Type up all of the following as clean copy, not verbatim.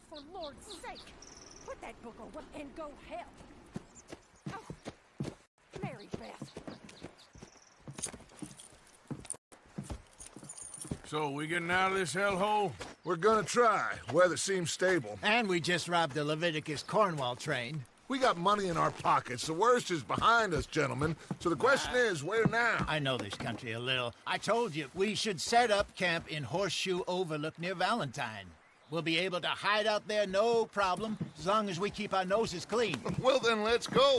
for Lord's sake! Put that book over and go help! Oh, Mary Beth. So, we getting out of this hellhole? We're gonna try. Weather seems stable. And we just robbed the Leviticus Cornwall train. We got money in our pockets. The worst is behind us, gentlemen. So the question is, where now? I know this country a little. I told you, we should set up camp in Horseshoe Overlook near Valentine. We'll be able to hide out there, no problem, as long as we keep our noses clean. Well, then let's go.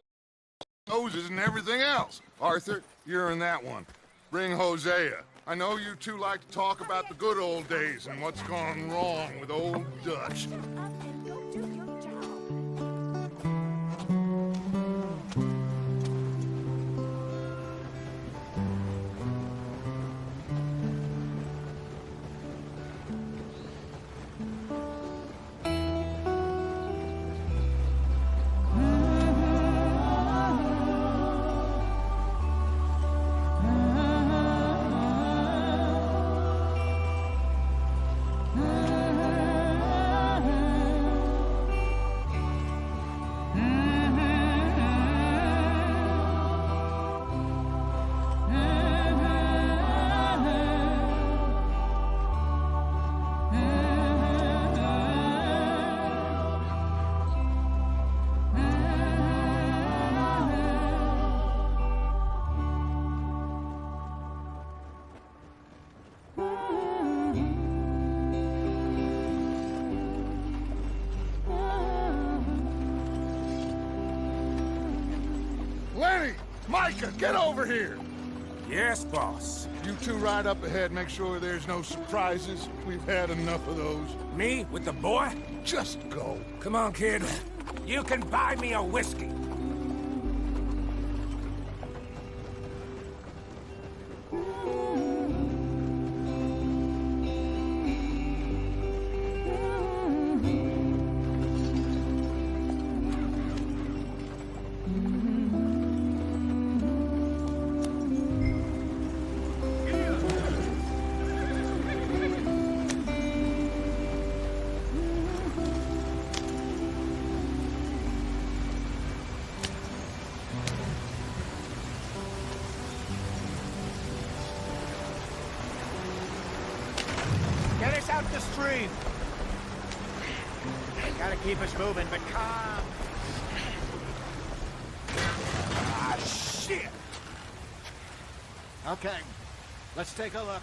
Noses and everything else. Arthur, you're in that one. Bring Hosea. I know you two like to talk about the good old days and what's gone wrong with old Dutch. Shut up and go do your job. Lenny! Micah, get over here! Yes, boss. You two ride up ahead, make sure there's no surprises. We've had enough of those. Me with the boy? Just go. Come on, kid. You can buy me a whiskey. Get us out the stream. Gotta keep us moving, but calm. Ah, shit! Okay, let's take a look.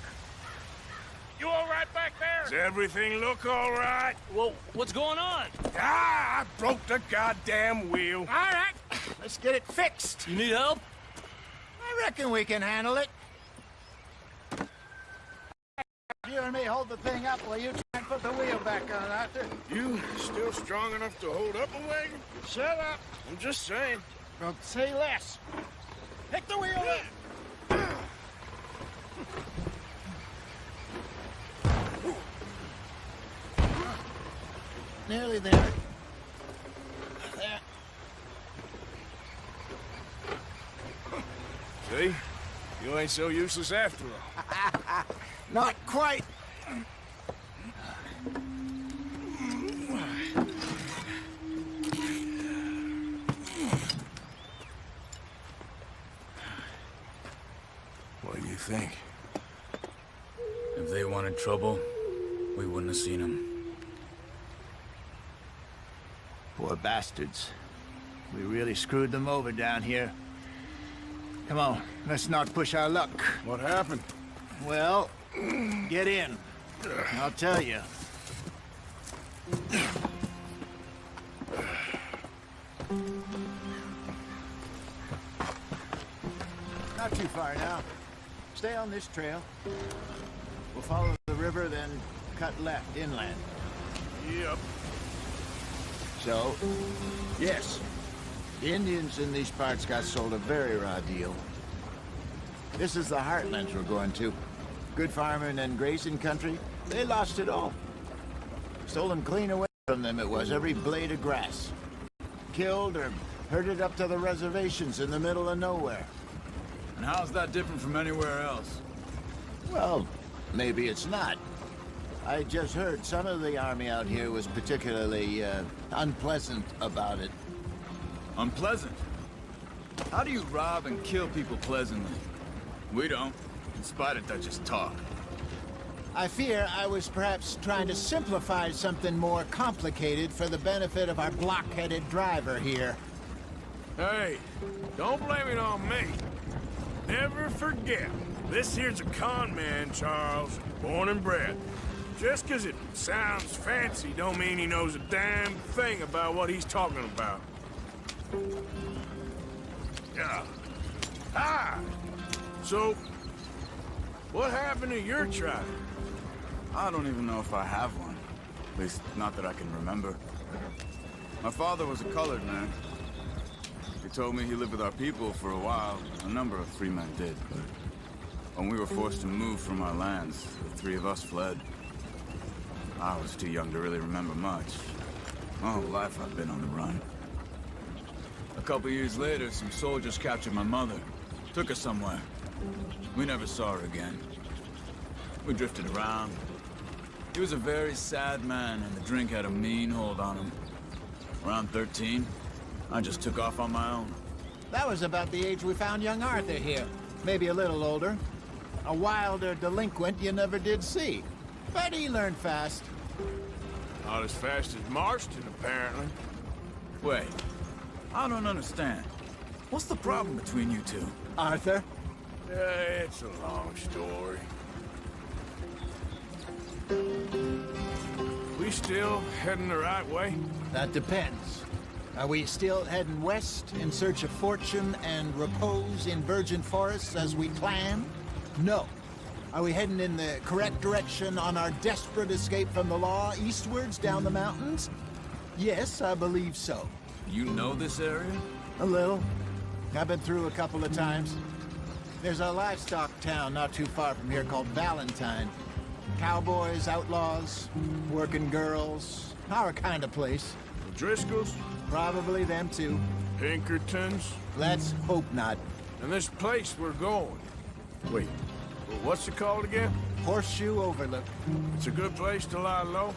You all right back there? Does everything look all right? Well, what's going on? Ah, I broke the goddamn wheel. All right, let's get it fixed. You need help? I reckon we can handle it. You and me hold the thing up while you try and put the wheel back on, Arthur. You still strong enough to hold up a wagon? Shut up. I'm just saying. Don't say less. Pick the wheel up. Nearly there. There. See? You ain't so useless after all. Not quite. What do you think? If they wanted trouble, we wouldn't have seen them. Poor bastards. We really screwed them over down here. Come on, let's not push our luck. What happened? Well, get in. I'll tell you. Not too far now. Stay on this trail. We'll follow the river, then cut left inland. Yep. So, yes, the Indians in these parts got sold a very raw deal. This is the heartlands we're going to. Good farming and grazing country, they lost it all. Stolen clean away from them it was, every blade of grass. Killed or herded up to the reservations in the middle of nowhere. And how's that different from anywhere else? Well, maybe it's not. I just heard some of the army out here was particularly, unpleasant about it. Unpleasant? How do you rob and kill people pleasantly? We don't, in spite of Dutch's talk. I fear I was perhaps trying to simplify something more complicated for the benefit of our block-headed driver here. Hey, don't blame it on me. Never forget, this here's a con man, Charles, born and bred. Just 'cause it sounds fancy don't mean he knows a damn thing about what he's talking about. Yeah. Ah! So, what happened to your tribe? I don't even know if I have one. At least, not that I can remember. My father was a colored man. He told me he lived with our people for a while. A number of free men did, but when we were forced to move from our lands, the three of us fled. I was too young to really remember much. My whole life I've been on the run. A couple years later, some soldiers captured my mother. Took her somewhere. We never saw her again. We drifted around. He was a very sad man, and the drink had a mean hold on him. Around 13, I just took off on my own. That was about the age we found young Arthur here. Maybe a little older. A wilder delinquent you never did see. But he learned fast. Not as fast as Marston, apparently. Wait, I don't understand. What's the problem between you two? Arthur? It's a long story. We still heading the right way? That depends. Are we still heading west in search of fortune and repose in virgin forests as we planned? No. Are we heading in the correct direction on our desperate escape from the law eastwards down the mountains? Yes, I believe so. You know this area? A little. I've been through a couple of times. There's a livestock town not too far from here called Valentine. Cowboys, outlaws, working girls, our kind of place. The Driscolls? Probably them too. Pinkertons? Let's hope not. And this place we're going. Wait, what's it called again? Horseshoe Overlook. It's a good place to lie low?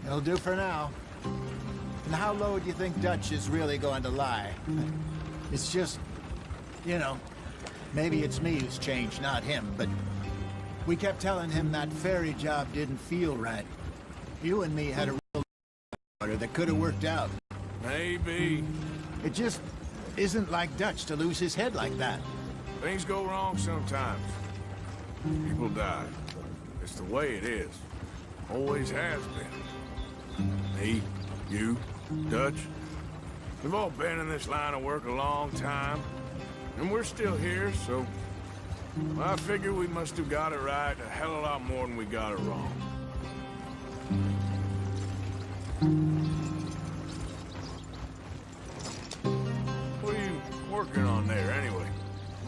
It'll do for now. And how low do you think Dutch is really going to lie? It's just, you know, maybe it's me who's changed, not him, but we kept telling him that ferry job didn't feel right. You and me had a real that could have worked out. Maybe. It just isn't like Dutch to lose his head like that. Things go wrong sometimes. People die. It's the way it is. Always has been. Me, you, Dutch. We've all been in this line of work a long time. And we're still here, so I figure we must have got it right a hell of a lot more than we got it wrong. What are you working on there, anyway?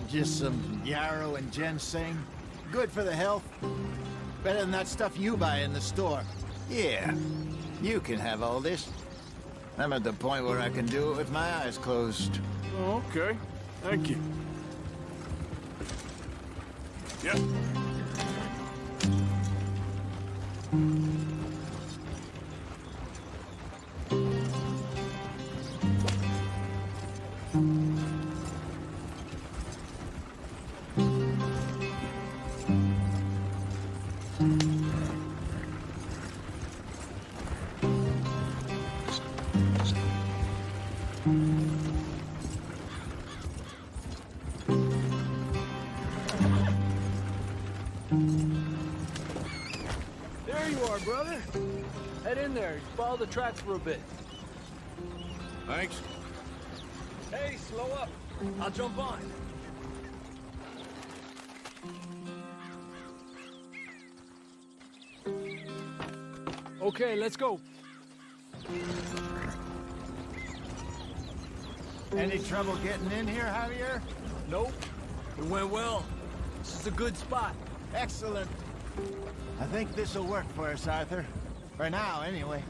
Just some yarrow and ginseng. Good for the health. Better than that stuff you buy in the store. Yeah, you can have all this. I'm at the point where I can do it with my eyes closed. Oh, okay. Thank you. Yep. There you are, brother. Head in there. Follow the tracks for a bit. Thanks. Hey, slow up. I'll jump on. Okay, let's go. Any trouble getting in here, Javier? Nope. It went well. This is a good spot. Excellent. I think this'll work for us, Arthur. For now, anyway.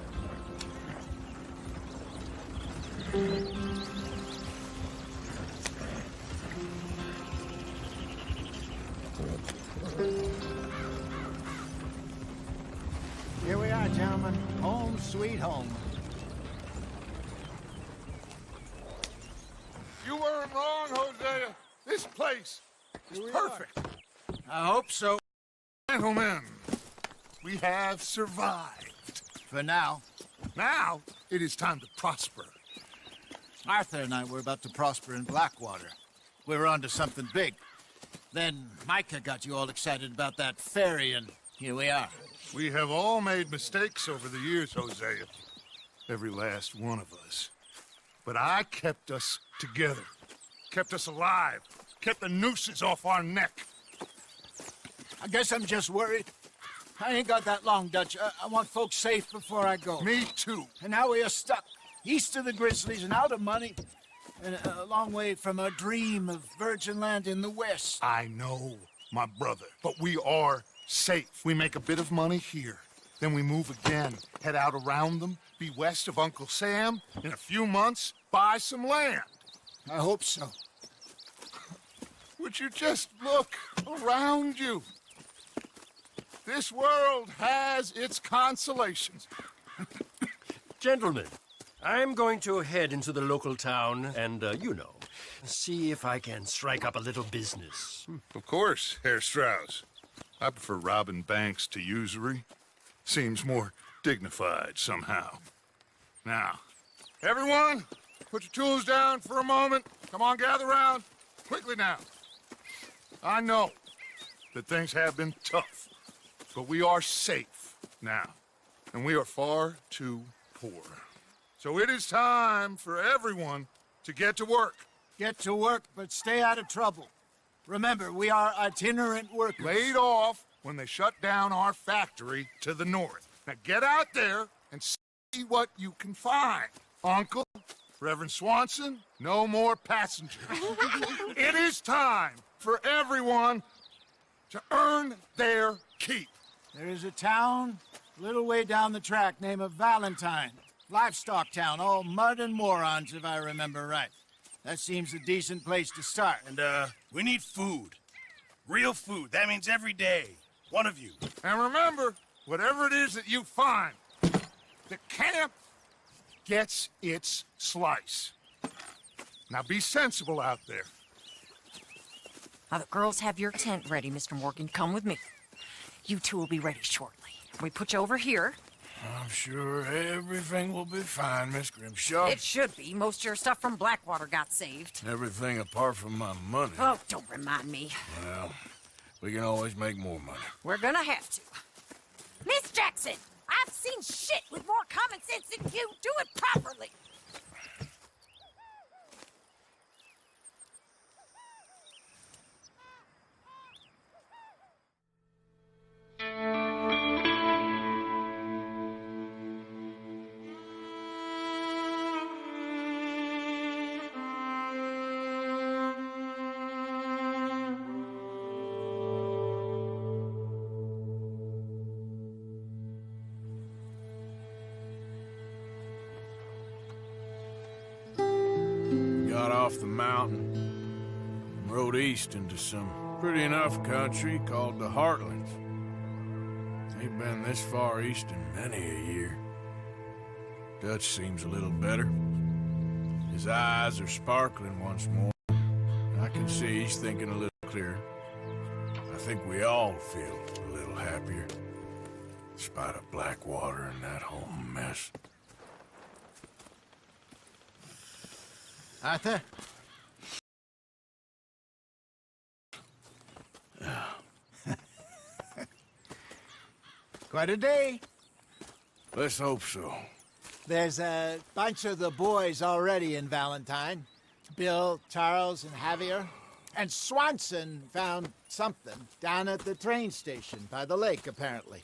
sweet home. You weren't wrong, Hosea. This place is perfect. I hope so. Gentlemen, we have survived. For now. Now, it is time to prosper. Arthur and I were about to prosper in Blackwater. We were onto something big. Then Micah got you all excited about that ferry, and here we are. We have all made mistakes over the years, Hosea. Every last one of us. But I kept us together. Kept us alive. Kept the nooses off our neck. I guess I'm just worried. I ain't got that long, Dutch. I want folks safe before I go. Me too. And now we are stuck east of the Grizzlies and out of money. And a long way from our dream of virgin land in the west. I know, my brother. But we are safe. We make a bit of money here. Then we move again. Head out around them. Be west of Uncle Sam. In a few months, buy some land. I hope so. Would you just look around you? This world has its consolations. Gentlemen, I'm going to head into the local town and, see if I can strike up a little business. Of course, Herr Strauss. I prefer robbing banks to usury. Seems more dignified somehow. Now, everyone, put your tools down for a moment. Come on, gather round. Quickly now. I know that things have been tough, but we are safe now, and we are far too poor. So it is time for everyone to get to work. Get to work, but stay out of trouble. Remember, we are itinerant workers. Laid off when they shut down our factory to the north. Now get out there and see what you can find. Uncle, Reverend Swanson, no more passengers. It is time for everyone to earn their keep. There is a town a little way down the track named Valentine. Livestock town, all mud and morons, if I remember right. That seems a decent place to start. And, we need food. Real food. That means every day. One of you. And remember, whatever it is that you find, the camp gets its slice. Now be sensible out there. Now the girls have your tent ready, Mr. Morgan. Come with me. You two will be ready shortly. We put you over here. I'm sure everything will be fine, Miss Grimshaw. It should be. Most of your stuff from Blackwater got saved. Everything apart from my money. Oh, don't remind me. Well, we can always make more money. We're gonna have to. Miss Jackson, I've seen shit with more common sense than you. Do it properly. Got off the mountain, and rode east into some pretty enough country called the Heartlands. Ain't been this far east in many a year. Dutch seems a little better. His eyes are sparkling once more. I can see he's thinking a little clearer. I think we all feel a little happier, in spite of Blackwater and that whole mess. Arthur? Quite a day. Let's hope so. There's a bunch of the boys already in Valentine. Bill, Charles, and Javier. And Swanson found something down at the train station by the lake, apparently.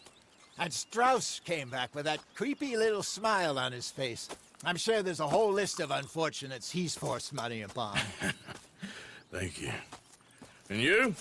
And Strauss came back with that creepy little smile on his face. I'm sure there's a whole list of unfortunates he's forced money upon. Thank you. And you?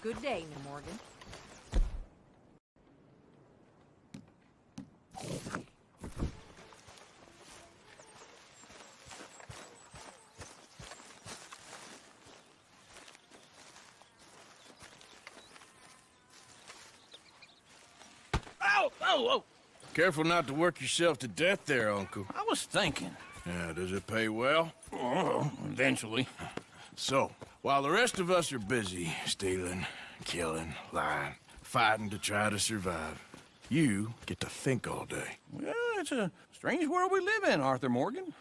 Good day, now, Morgan. Oh, oh, oh! Careful not to work yourself to death there, Uncle. I was thinking. Yeah, does it pay well? Oh, eventually. So, while the rest of us are busy stealing, killing, lying, fighting to try to survive, you get to think all day. Well, it's a strange world we live in, Arthur Morgan.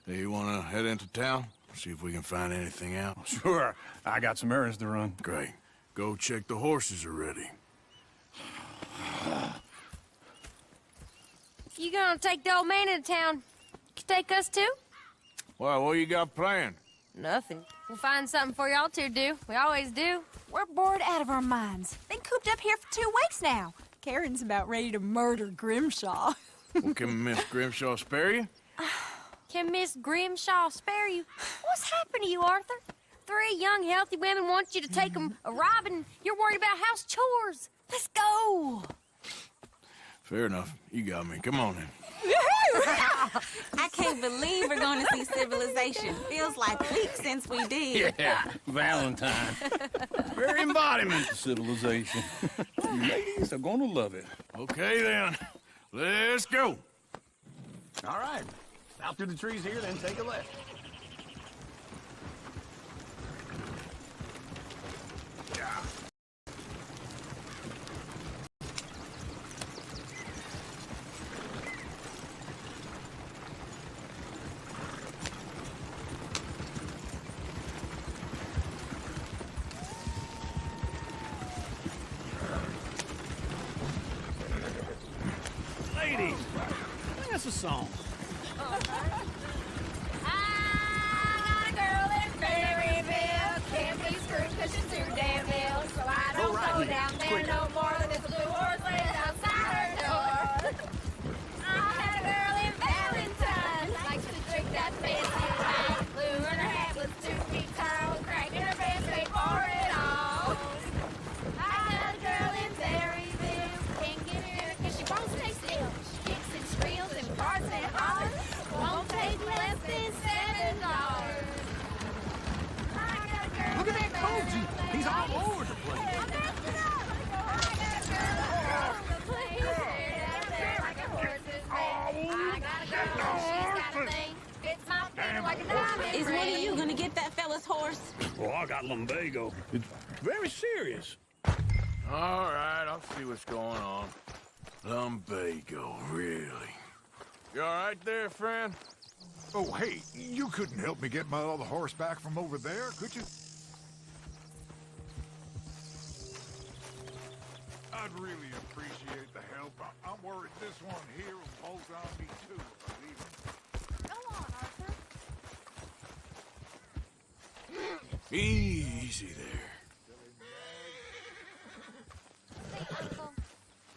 Do you want to head into town? See if we can find anything out? Sure. I got some errands to run. Great. Go check the horses are ready. If you gonna take the old man into town, you take us too? Well, what you got planned? Nothing. We'll find something for y'all to do. We always do. We're bored out of our minds. Been cooped up here for 2 weeks now. Karen's about ready to murder Grimshaw. Well, can Miss Grimshaw spare you? Can Miss Grimshaw spare you? What's happened to you, Arthur? 3 young, healthy women want you to take them a robbing. You're worried about house chores. Let's go. Fair enough. You got me. Come on in. I can't believe we're going to see civilization. Feels like weeks since we did. Yeah, Valentine. Very embodiment of civilization. You ladies are gonna love it. Okay, then. Let's go. All right. Out through the trees here, then take a left. Ladies, sing us a song. I got a girl in Berryville. Can't be screwed 'cause she's too damn ill. So I don't go down there no more than this blue horse lays outside her door. I had a girl in Valentine. Likes to drink that fancy wine. Blue and her hat was 2 feet tall. Cracking her pants straight for it all. I got a girl in Berryville. Can't get her 'cause she won't stay still. She kicks and squeals and barks and hollers. Won't take less than $7. Look at that Koji. He's all over the place. Is one of you going to get that fella's horse? Oh, I got lumbago. It's very serious. All right, I'll see what's going on. Lumbago, really? You all right there, friend? Oh, hey, you couldn't help me get my other horse back from over there, could you? I'd really appreciate the help. I'm worried this one here will bolt on me too if I leave him. Go on, Arthur. Easy there.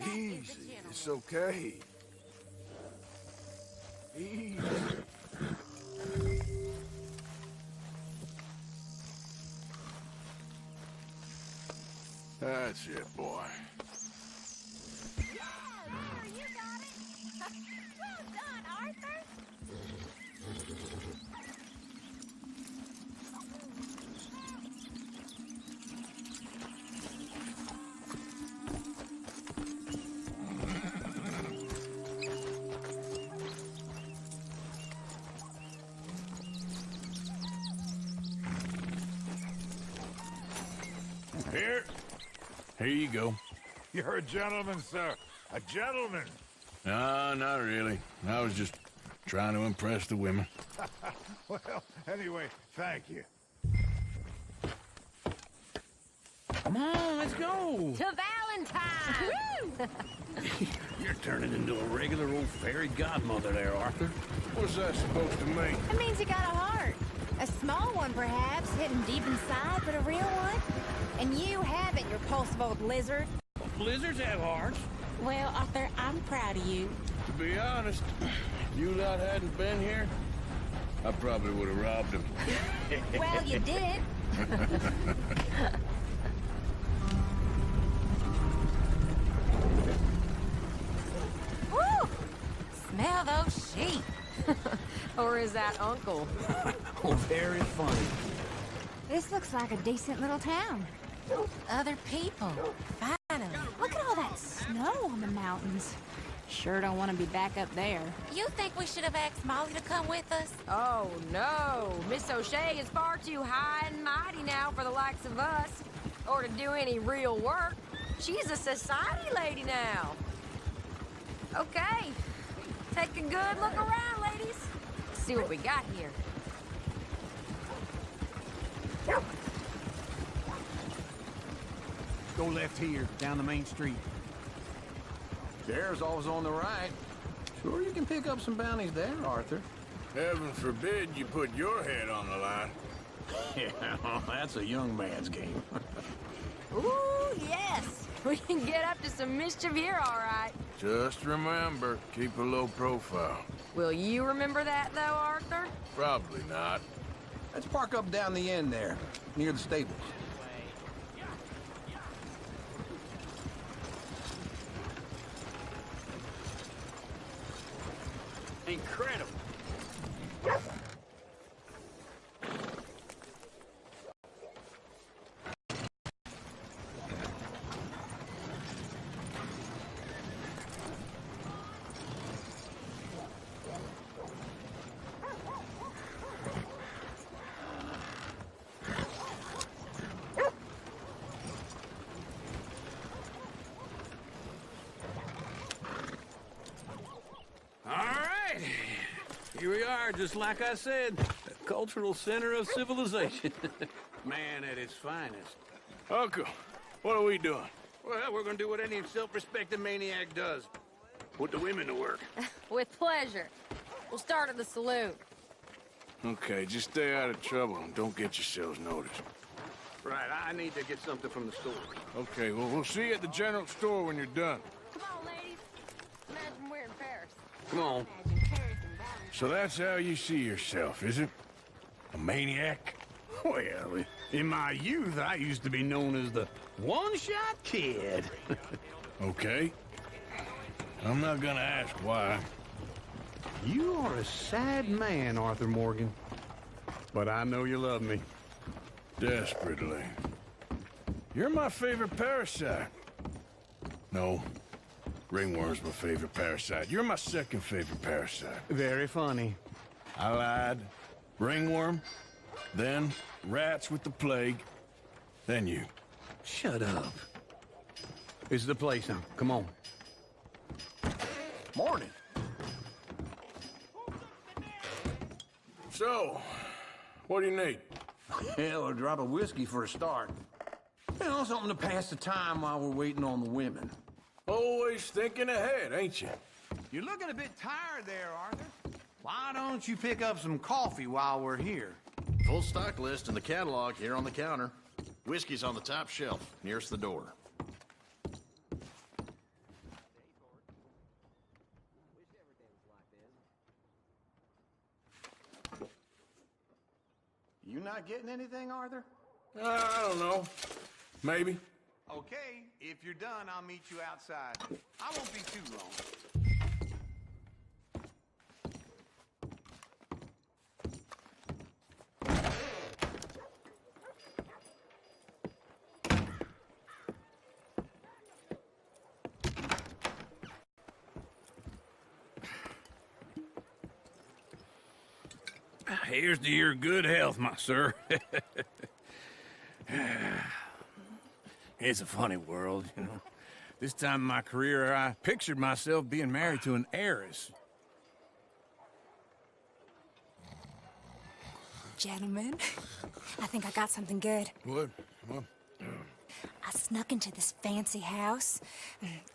Easy. It's okay. Easy. That's it, boy. You got it. Well done, Arthur. Here you go. You're a gentleman, sir. A gentleman. No, not really. I was just trying to impress the women. Well, anyway, thank you. Come on, let's go. To Valentine. You're turning into a regular old fairy godmother there, Arthur. What's that supposed to mean? It means you got a heart. A small one, perhaps, hidden deep inside, but a real one. And you have it, you repulsive old lizard. Blizzards have hearts. Well, Arthur, I'm proud of you. To be honest, if you lot hadn't been here, I probably would have robbed him. Well, you did. Or is that Uncle? Oh, very funny. This looks like a decent little town. Other people. Finally. Look at all that snow on the mountains. Sure don't want to be back up there. You think we should have asked Molly to come with us? Oh, no. Miss O'Shea is far too high and mighty now for the likes of us. Or to do any real work. She's a society lady now. Okay. Take a good look around, ladies. See what we got here. Go left here, down the main street. There's always on the right. Sure you can pick up some bounties there, Arthur. Heaven forbid you put your head on the line. Yeah, that's a young man's game. Ooh, yes. We can get up to some mischief here, all right. Just remember, keep a low profile. Will you remember that, though, Arthur? Probably not. Let's park up down the end there, near the stables. Incredible. Here we are, just like I said, the cultural center of civilization. Man at its finest. Uncle, what are we doing? Well, we're gonna do what any self-respecting maniac does. Put the women to work. With pleasure. We'll start at the saloon. Okay, just stay out of trouble and don't get yourselves noticed. Right, I need to get something from the store. Okay, well, we'll see you at the general store when you're done. Come on, ladies. Imagine we're in Paris. Come on. So that's how you see yourself, is it? A maniac? Well, in my youth, I used to be known as the one-shot kid. Okay. I'm not gonna ask why. You are a sad man, Arthur Morgan. But I know you love me. Desperately. You're my favorite parasite. No. Ringworm's my favorite parasite. You're my second favorite parasite. Very funny. I lied. Ringworm, then rats with the plague, then you. Shut up. This is the place now. Come on. Morning. So, what do you need? Hell, a drop of whiskey for a start. You know, something to pass the time while we're waiting on the women. Always thinking ahead, ain't you? You're looking a bit tired there, Arthur. Why don't you pick up some coffee while we're here? Full stock list in the catalog here on the counter. Whiskey's on the top shelf, nearest the door. You not getting anything, Arthur? I don't know. Maybe. Okay, if you're done, I'll meet you outside. I won't be too long. Here's to your good health, my sir. It's a funny world, you know. This time in my career, I pictured myself being married to an heiress. Gentlemen, I think I got something good. What? I snuck into this fancy house.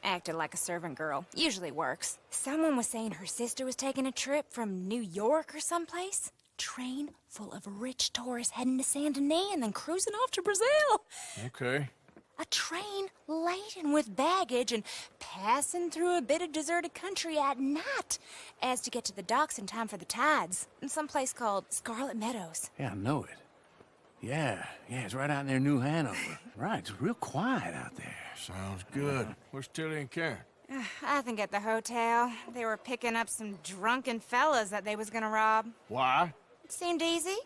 Acted like a servant girl. Usually works. Someone was saying her sister was taking a trip from New York or someplace. Train full of rich tourists heading to Saint Denis and then cruising off to Brazil. Okay. A train laden with baggage and passing through a bit of deserted country at night as to get to the docks in time for the tides in some place called Scarlet Meadows. Yeah, I know it. Yeah, it's right out near New Hanover. Right, it's real quiet out there. Sounds good. Where's Tilly and Karen? I think at the hotel, they were picking up some drunken fellas that they was gonna rob. Why? It seemed easy.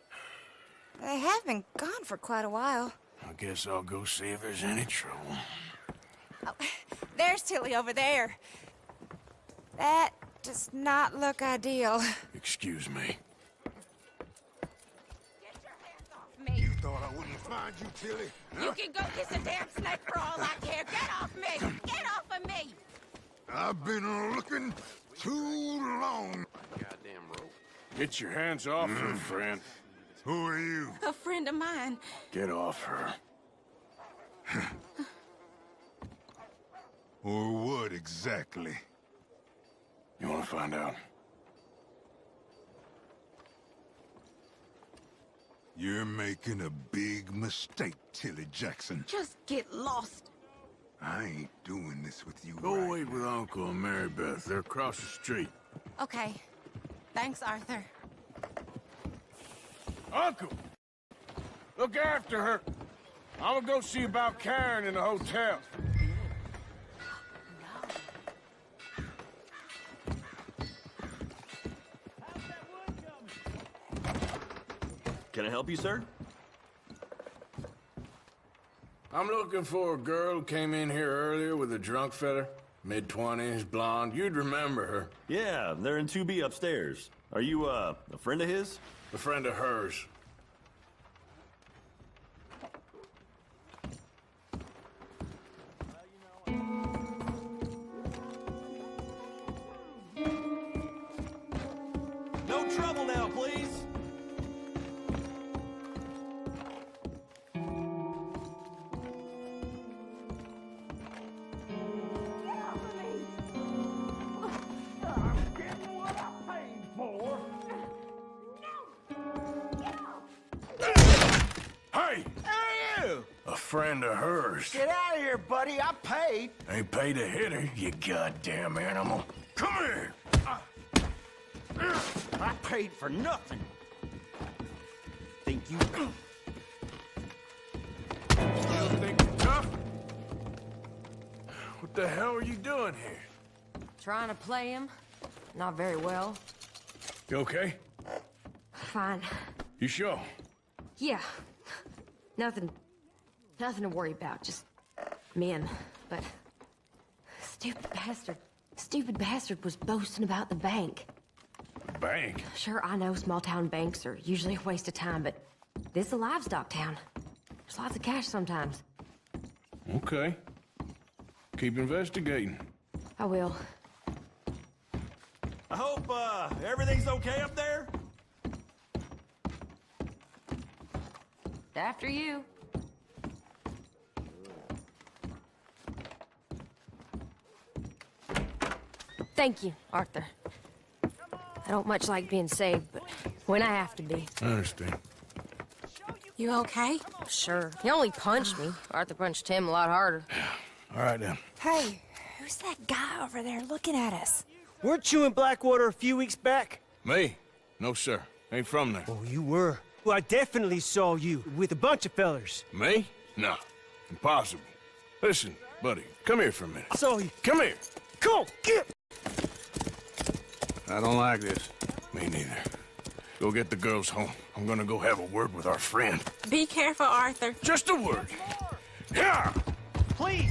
They have been gone for quite a while. I guess I'll go see if there's any trouble. Oh, there's Tilly over there. That does not look ideal. Excuse me. Get your hands off me. Thought I wouldn't find you, Tilly? You can go kiss a damn snake for all I care. Get off me! Get off of me! I've been looking too long. Goddamn rope. Get your hands off her, friend. Who are you? A friend of mine. Get off her. Or what exactly? You want to find out? You're making a big mistake, Tilly Jackson. Just get lost. I ain't doing this with you. Go right wait with Uncle and Mary Beth. They're across the street. Okay. Thanks, Arthur. Uncle! Look after her. I'm gonna go see about Karen in the hotel. Can I help you, sir? I'm looking for a girl who came in here earlier with a drunk fella. Mid-20s, blonde. You'd remember her. Yeah, they're in 2B upstairs. Are you, a friend of his? A friend of hers. No trouble now, please. Hey! A friend of hers. Get out of here, buddy. I paid. Ain't paid to hit her, you goddamn animal. Come here! I paid for nothing. Think you... Still think you're tough? What the hell are you doing here? Trying to play him. Not very well. You okay? Fine. You sure? Yeah. Nothing to worry about. Just men. But stupid bastard was boasting about the bank. Bank? Sure, I know small town banks are usually a waste of time, but this is a livestock town. There's lots of cash sometimes. Okay. Keep investigating. I will. I hope, everything's okay up there? After you. Thank you, Arthur. I don't much like being saved, but when I have to be. I understand. You okay? Sure. He only punched me. Arthur punched him a lot harder. All right, then. Hey, who's that guy over there looking at us? Weren't you in Blackwater a few weeks back? Me? No, sir. Ain't from there. Oh, you were. Well, I definitely saw you with a bunch of fellers. Me? No. Impossible. Listen, buddy, come here for a minute. I saw you. Come here. Come on, get! I don't like this. Me neither. Go get the girls home. I'm gonna go have a word with our friend. Be careful, Arthur. Just a word. Yeah! Please!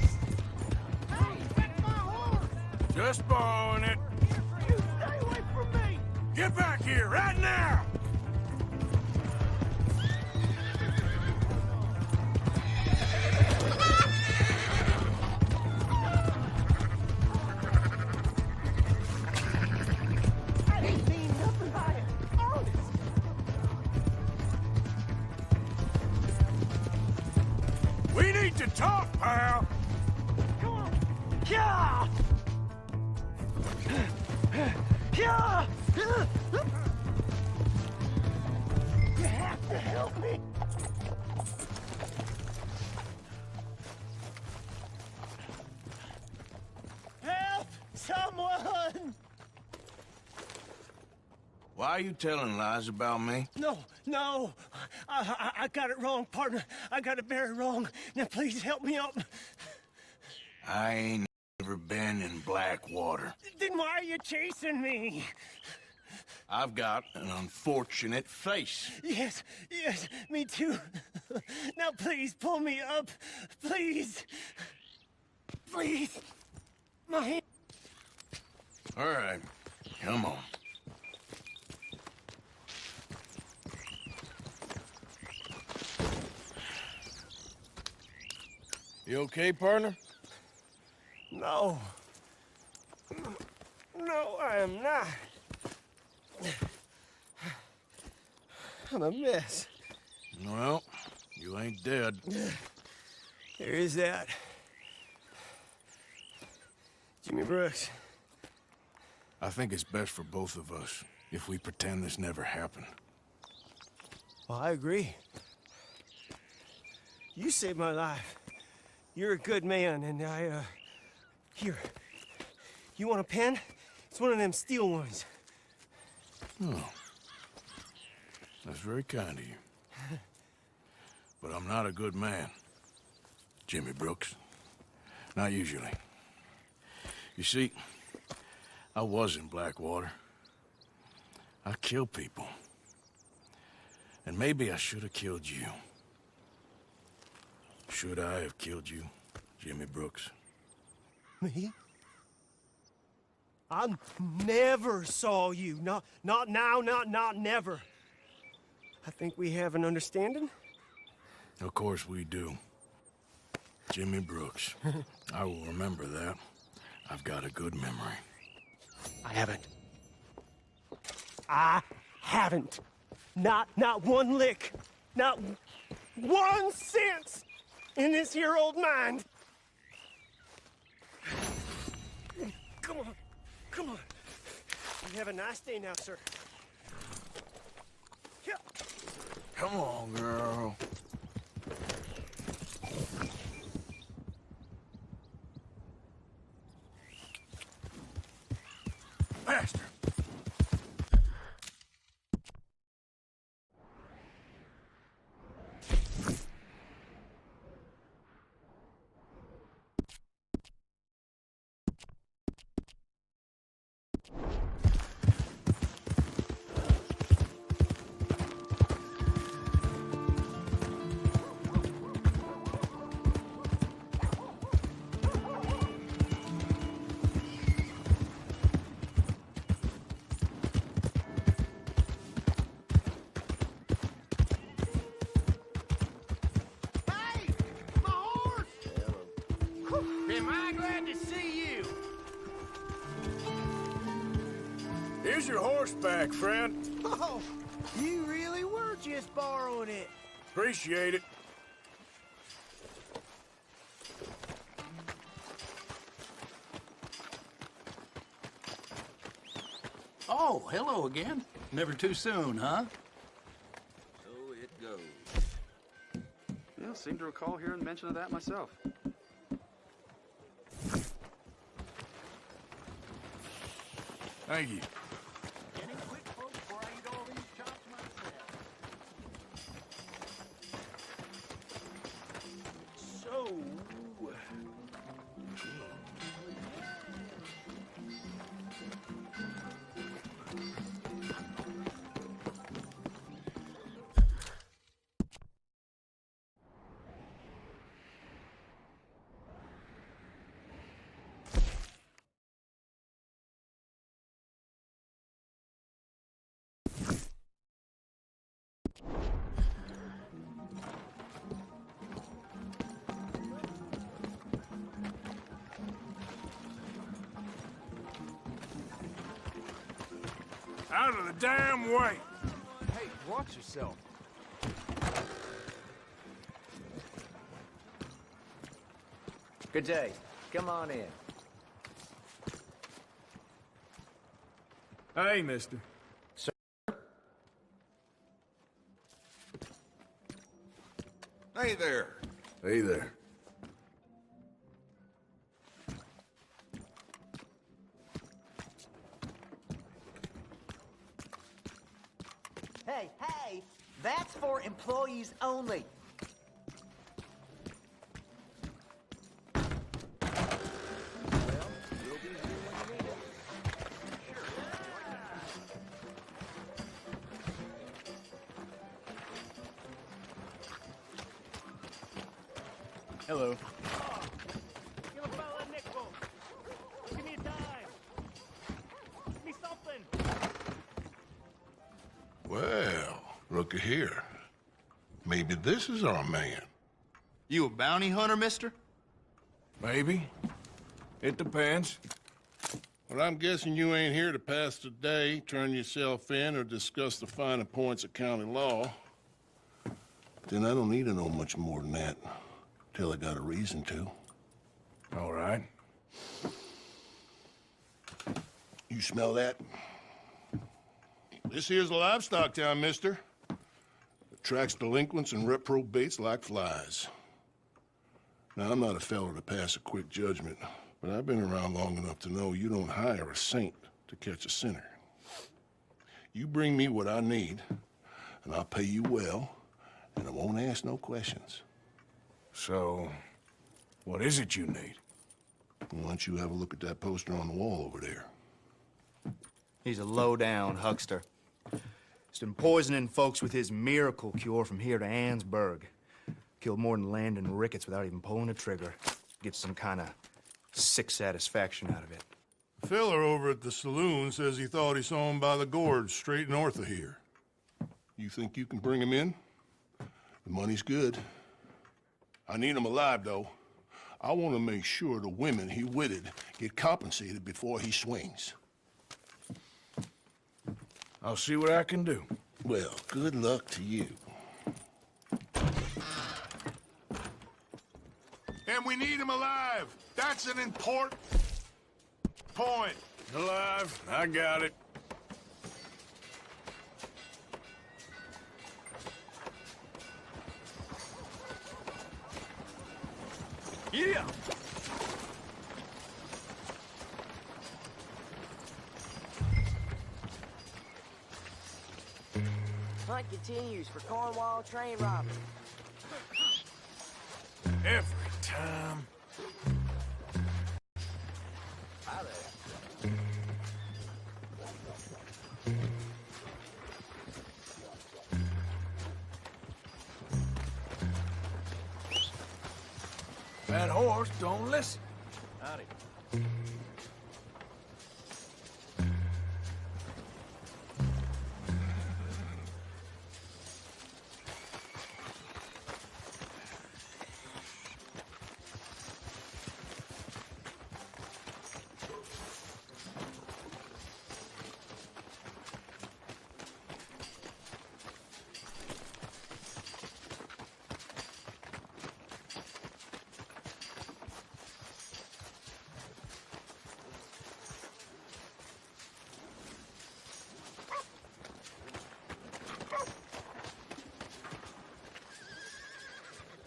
Just borrowing it. You stay away from me! Get back here right now! We need to talk, pal! Come on! Yeah! Yeah! You have to help me! Help! Someone! Why are you telling lies about me? No! I got it wrong, partner. I got it very wrong. Now please help me up. I ain't Never been in Blackwater. Then why are you chasing me? I've got an unfortunate face. Yes, me too. Now please, pull me up. Please. Please. My hand. All right, come on. You okay, partner? No. No, I am not. I'm a mess. Well, you ain't dead. There is that. Jimmy Brooks. I think it's best for both of us if we pretend this never happened. Well, I agree. You saved my life. You're a good man, and here. You want a pen? It's one of them steel ones. Oh. That's very kind of you. But I'm not a good man, Jimmy Brooks. Not usually. You see, I was in Blackwater. I kill people. And maybe I should have killed you. Should I have killed you, Jimmy Brooks? Me? I never saw you. Not now, not never. I think we have an understanding. Of course we do. Jimmy Brooks. I will remember that. I've got a good memory. I haven't. Not one lick. Not 1 cent in this here old mind. Come on. You have a nice day now, sir. Yeah. Come on, girl. Faster. Am I glad to see you? Here's your horse back, friend. Oh, you really were just borrowing it. Appreciate it. Oh, hello again. Never too soon, huh? So it goes. Yeah, seem to recall hearing mention of that myself. Thank you. Getting quick, folks, before I eat all these chops myself. So... Out of the damn way. Hey, watch yourself. Good day. Come on in. Hey, mister. Sir? Hey there. Hey there. Hey, that's for employees only. Well, Hello. Give a fella a nickel. Give me a dime. Give me something. Well, looky here. Maybe this is our man. You a bounty hunter, mister? Maybe. It depends. But I'm guessing you ain't here to pass the day, turn yourself in, or discuss the finer points of county law. Then I don't need to know much more than that, till I got a reason to. All right. You smell that? This here's a livestock town, mister. Attracts delinquents and reprobates like flies. Now, I'm not a fellow to pass a quick judgment, but I've been around long enough to know you don't hire a saint to catch a sinner. You bring me what I need, and I'll pay you well, and I won't ask no questions. So, what is it you need? Why don't you have a look at that poster on the wall over there? He's a low-down huckster. He's been poisoning folks with his miracle cure from here to Annesburg. Killed more than Landon Ricketts without even pulling a trigger. Gets some kind of sick satisfaction out of it. The fella over at the saloon says he thought he saw him by the gorge straight north of here. You think you can bring him in? The money's good. I need him alive, though. I want to make sure the women he witted get compensated before he swings. I'll see what I can do. Well, good luck to you. And we need him alive. That's an important point. Alive. I got it. Yeah! Hunt continues for Cornwall train robbery. Every time. Hi there. That horse don't listen. Howdy.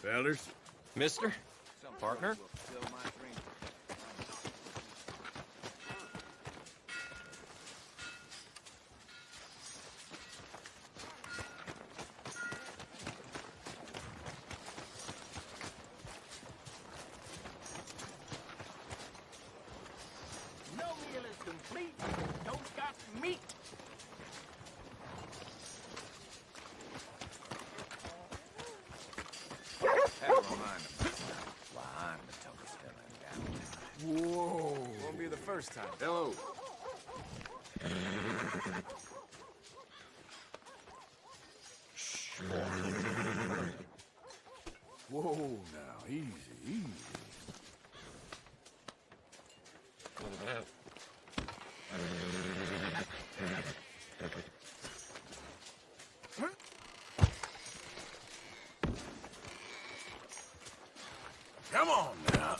Fellas. Mister? Partner? No meal is complete. Don't got meat. Have a reminder. Why I'm the toughest fella in downtown. Whoa. Won't be the first time. Hello. Whoa, now, easy, easy. Come on now.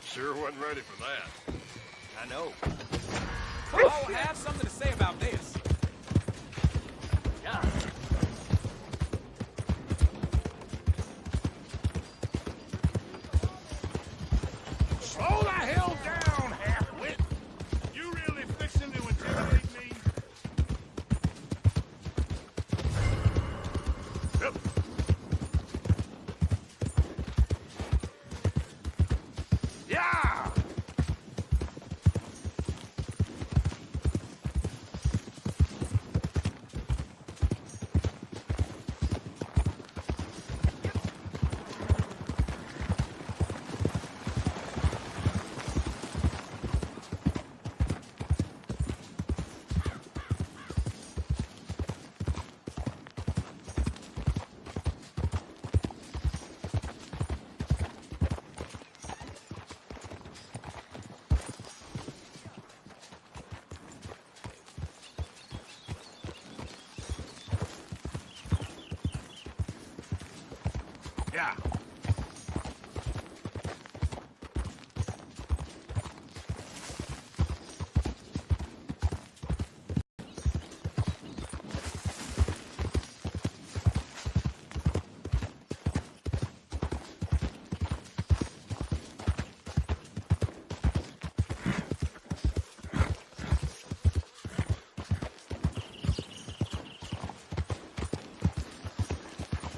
Sure wasn't ready for that. I know. Oh, have something to say about this. Yeah. Slow the hell down, half-wit. You really fixing to intimidate me? Yep. Yeah! Yeah.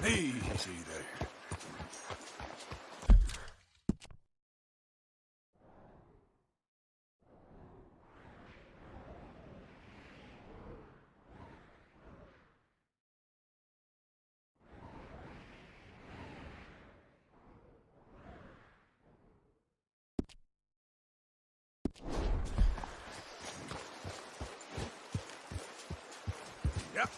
Easy there. Yep.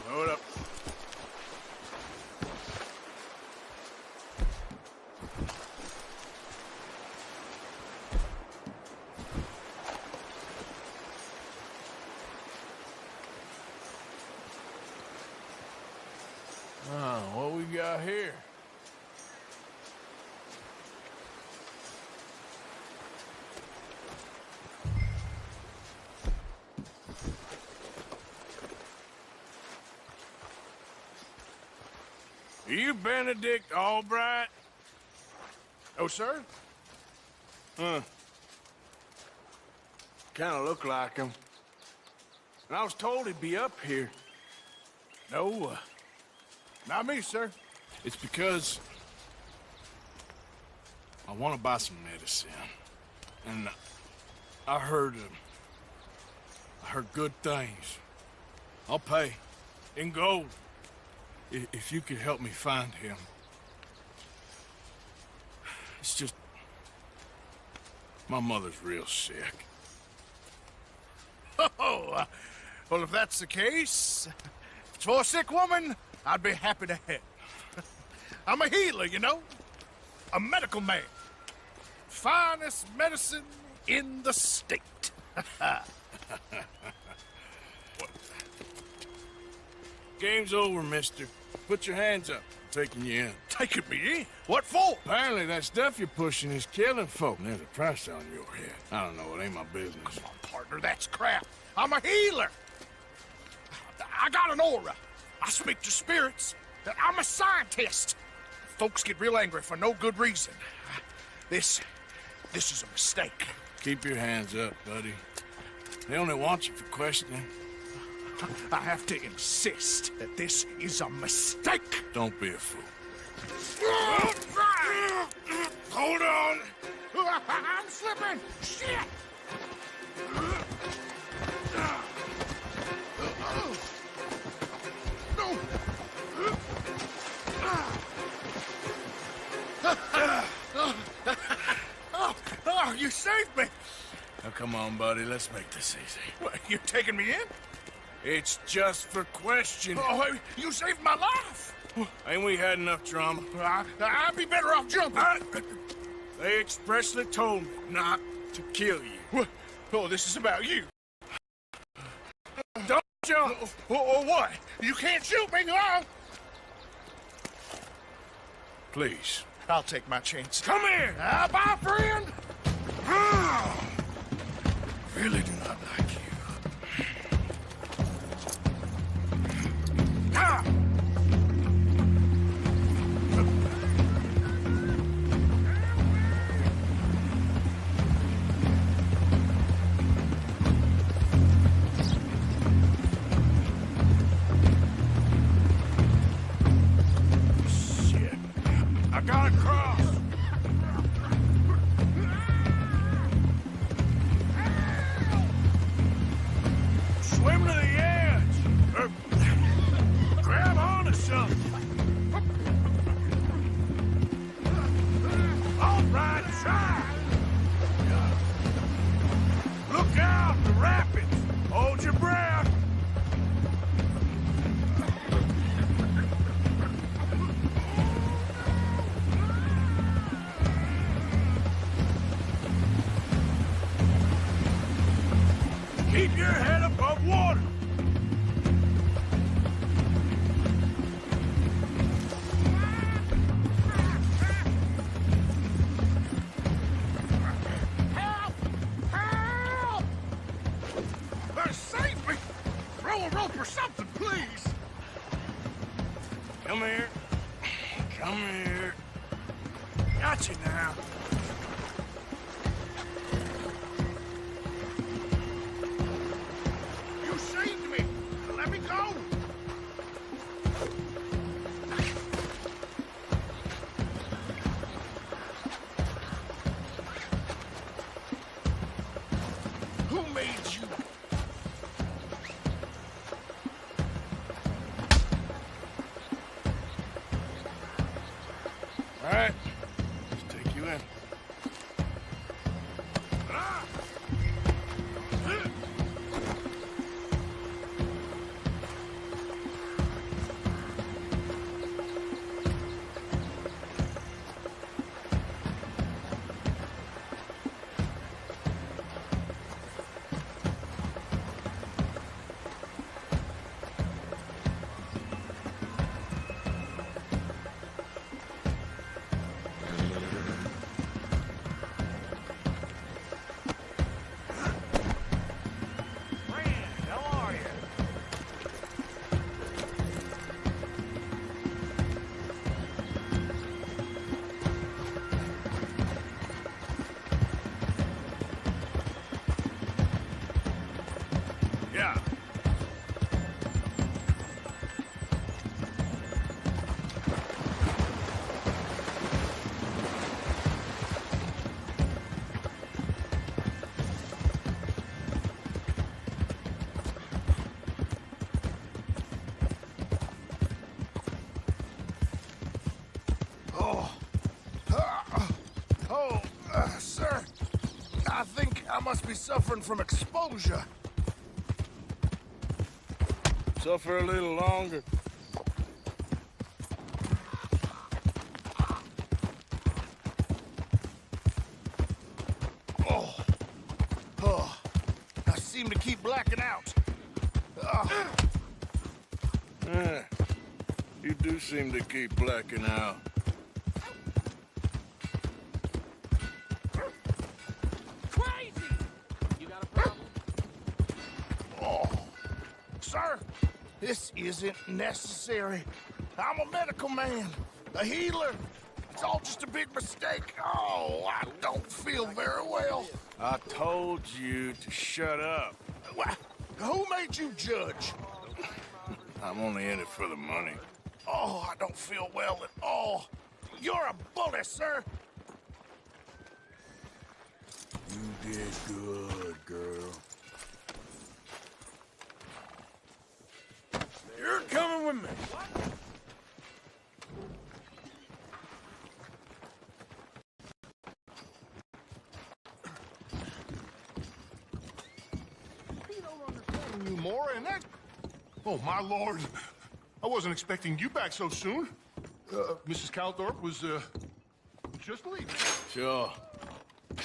Load up. What we got here? Are you Benedict Albright? Oh, sir? Huh. Kind of look like him. And I was told he'd be up here. No, not me, sir. It's because I want to buy some medicine. And I heard good things. I'll pay in gold if you could help me find him. It's just my mother's real sick. Oh, well, if that's the case, if it's for a sick woman, I'd be happy to help. I'm a healer, you know? A medical man. Finest medicine in the state. Game's over, mister. Put your hands up. I'm taking you in. Taking me in? What for? Apparently that stuff you're pushing is killing folk. And there's a price on your head. I don't know. It ain't my business. Come on, partner. That's crap. I'm a healer. I got an aura. I speak to spirits. I'm a scientist. Folks get real angry for no good reason. This is a mistake. Keep your hands up, buddy. They only want you for questioning. I have to insist that this is a mistake. Don't be a fool. Hold on. I'm slipping. Shit. Oh, you saved me. Now, come on, buddy. Let's make this easy. What, you taking me in? It's just for questioning. Oh, you saved my life. Ain't we had enough drama? I'd be better off jumping. They expressly told me not to kill you. Oh, this is about you. Don't jump. Or what? You can't shoot me, no. Please. I'll take my chance. Come here. Bye, friend. Really do not like you. Shit. I gotta cross. Swim to the edge! Or grab onto something! All right, try! Look out, the rapids! Hold your breath! Keep your head above water! Help! Help! Save me! Throw a rope or something, please! Come here. Come here. Got you now. You saved me! Let me go! Who made you? All right. Let's take you in. Yeah. Sir, I think I must be suffering from exposure. Suffer a little longer. I seem to keep blacking out. You do seem to keep blacking out. Crazy! You got a problem? Sir, this isn't necessary. I'm a medical man, a healer. It's all just a big mistake. Oh, I don't feel very well. I told you to shut up. Who made you judge? I'm only in it for the money. Oh, I don't feel well at all. You're a bully, sir. You did good, girl. You're coming with me. You more and that... Oh, my lord. I wasn't expecting you back so soon. Mrs. Calthorpe was, just leaving. Sure.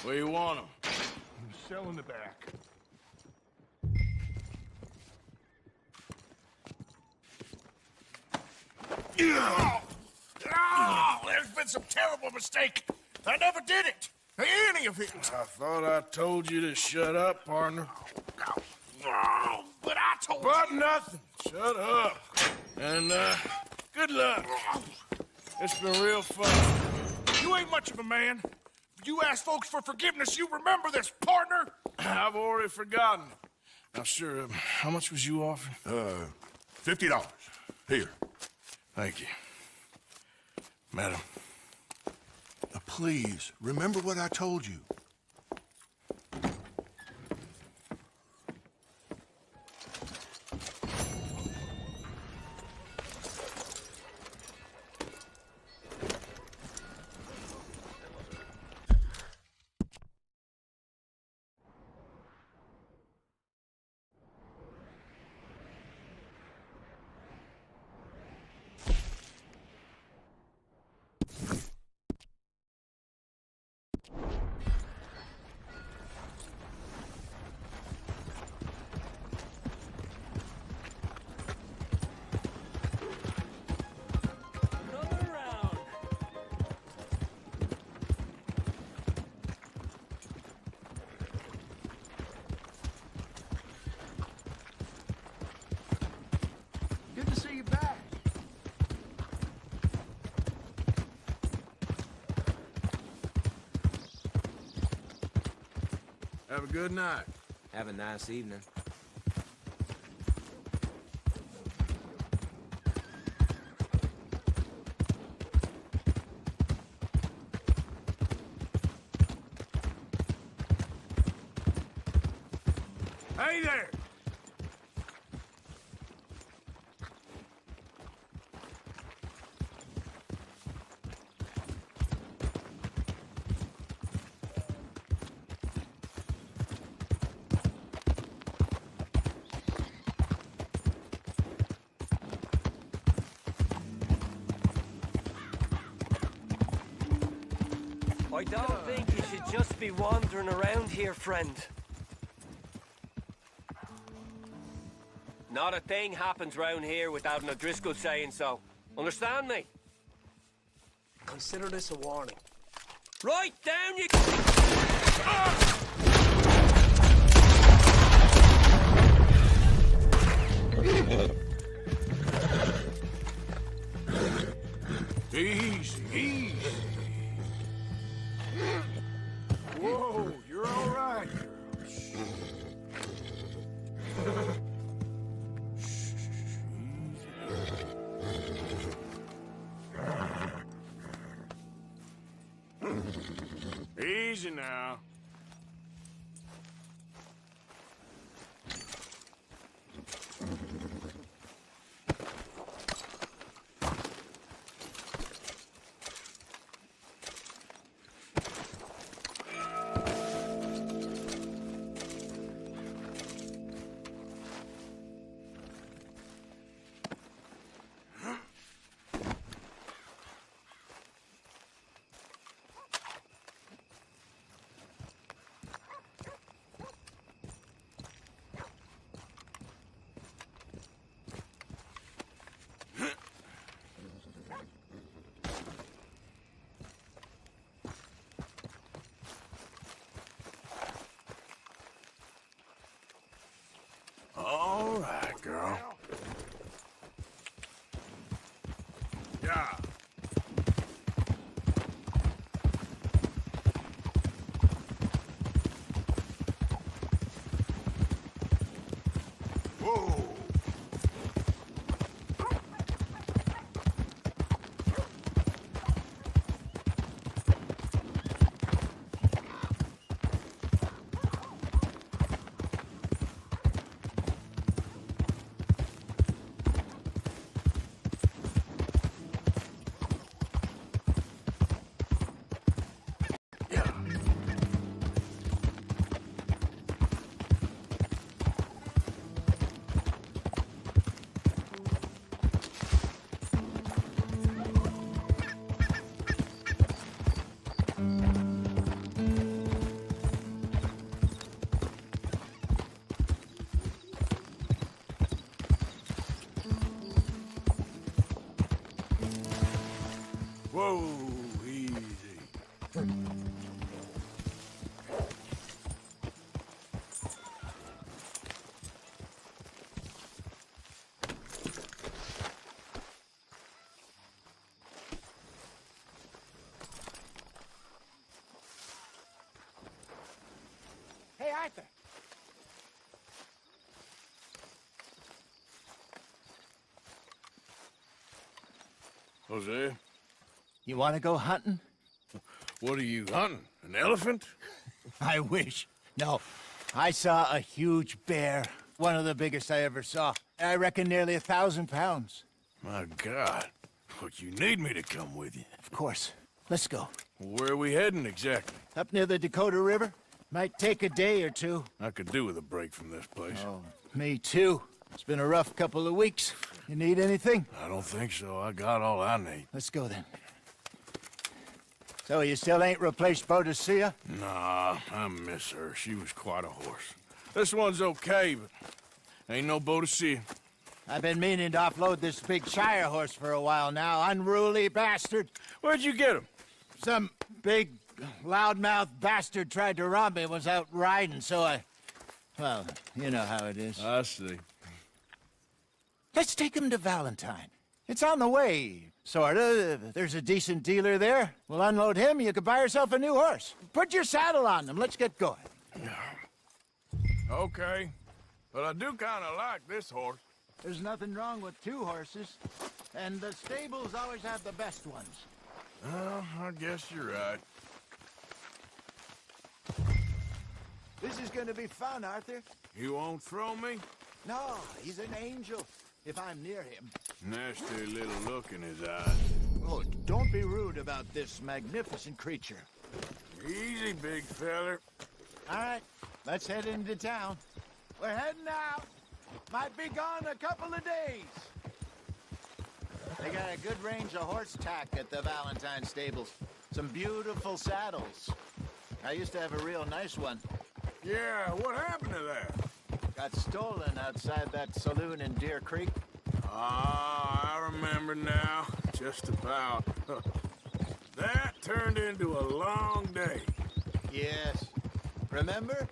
Where you want him? Cell in the back. Oh, there's been some terrible mistake. I never did it. Any of it. I thought I told you to shut up, partner. Oh, but I told you. But nothing. Shut up. And, good luck. It's been real fun. You ain't much of a man. You ask folks for forgiveness, you remember this, partner? I've already forgotten. Now, sure, how much was you offering? $50. Here. Thank you. Madam. Now, please, remember what I told you. Have a good night. Have a nice evening. Hey there! I don't think you should just be wandering around here, friend. Not a thing happens round here without an O'Driscoll saying so. Understand me? Consider this a warning. Right down you... Easy, easy. Whoa, you're all right, girl. Easy now. All right, girl. Yeah. Whoa. Whoa, easy. Hey, Arthur. Jose, You want to go hunting? what are you hunting? An elephant? I wish. No, I saw a huge bear. One of the biggest I ever saw. I reckon nearly 1,000 pounds. My God. Look, you need me to come with you. Of course. Let's go. Where are we heading exactly? Up near the Dakota River. Might take a day or two. I could do with a break from this place. Oh, me too. It's been a rough couple of weeks. You need anything? I don't think so. I got all I need. Let's go then. So you still ain't replaced Boadicea? Nah, I miss her. She was quite a horse. This one's okay, but ain't no Boadicea. I've been meaning to offload this big Shire horse for a while now. Unruly bastard. Where'd you get him? Some big, loudmouth bastard tried to rob me and was out riding, so I... Well, you know how it is. I see. Let's take him to Valentine. It's on the way, sorta. There's a decent dealer there. We'll unload him, you could buy yourself a new horse. Put your saddle on him, let's get going. Okay, but I do kind of like this horse. There's nothing wrong with two horses, and the stables always have the best ones. Well, I guess you're right. This is gonna be fun, Arthur. You won't throw me? No, he's an angel, if I'm near him. Nasty little look in his eyes. Oh, don't be rude about this magnificent creature. Easy, big feller. All right, let's head into town. We're heading out. Might be gone a couple of days. They got a good range of horse tack at the Valentine stables. Some beautiful saddles. I used to have a real nice one. Yeah, what happened to that? Got stolen outside that saloon in Deer Creek. Ah, I remember now. Just about. That turned into a long day. Yes. Remember?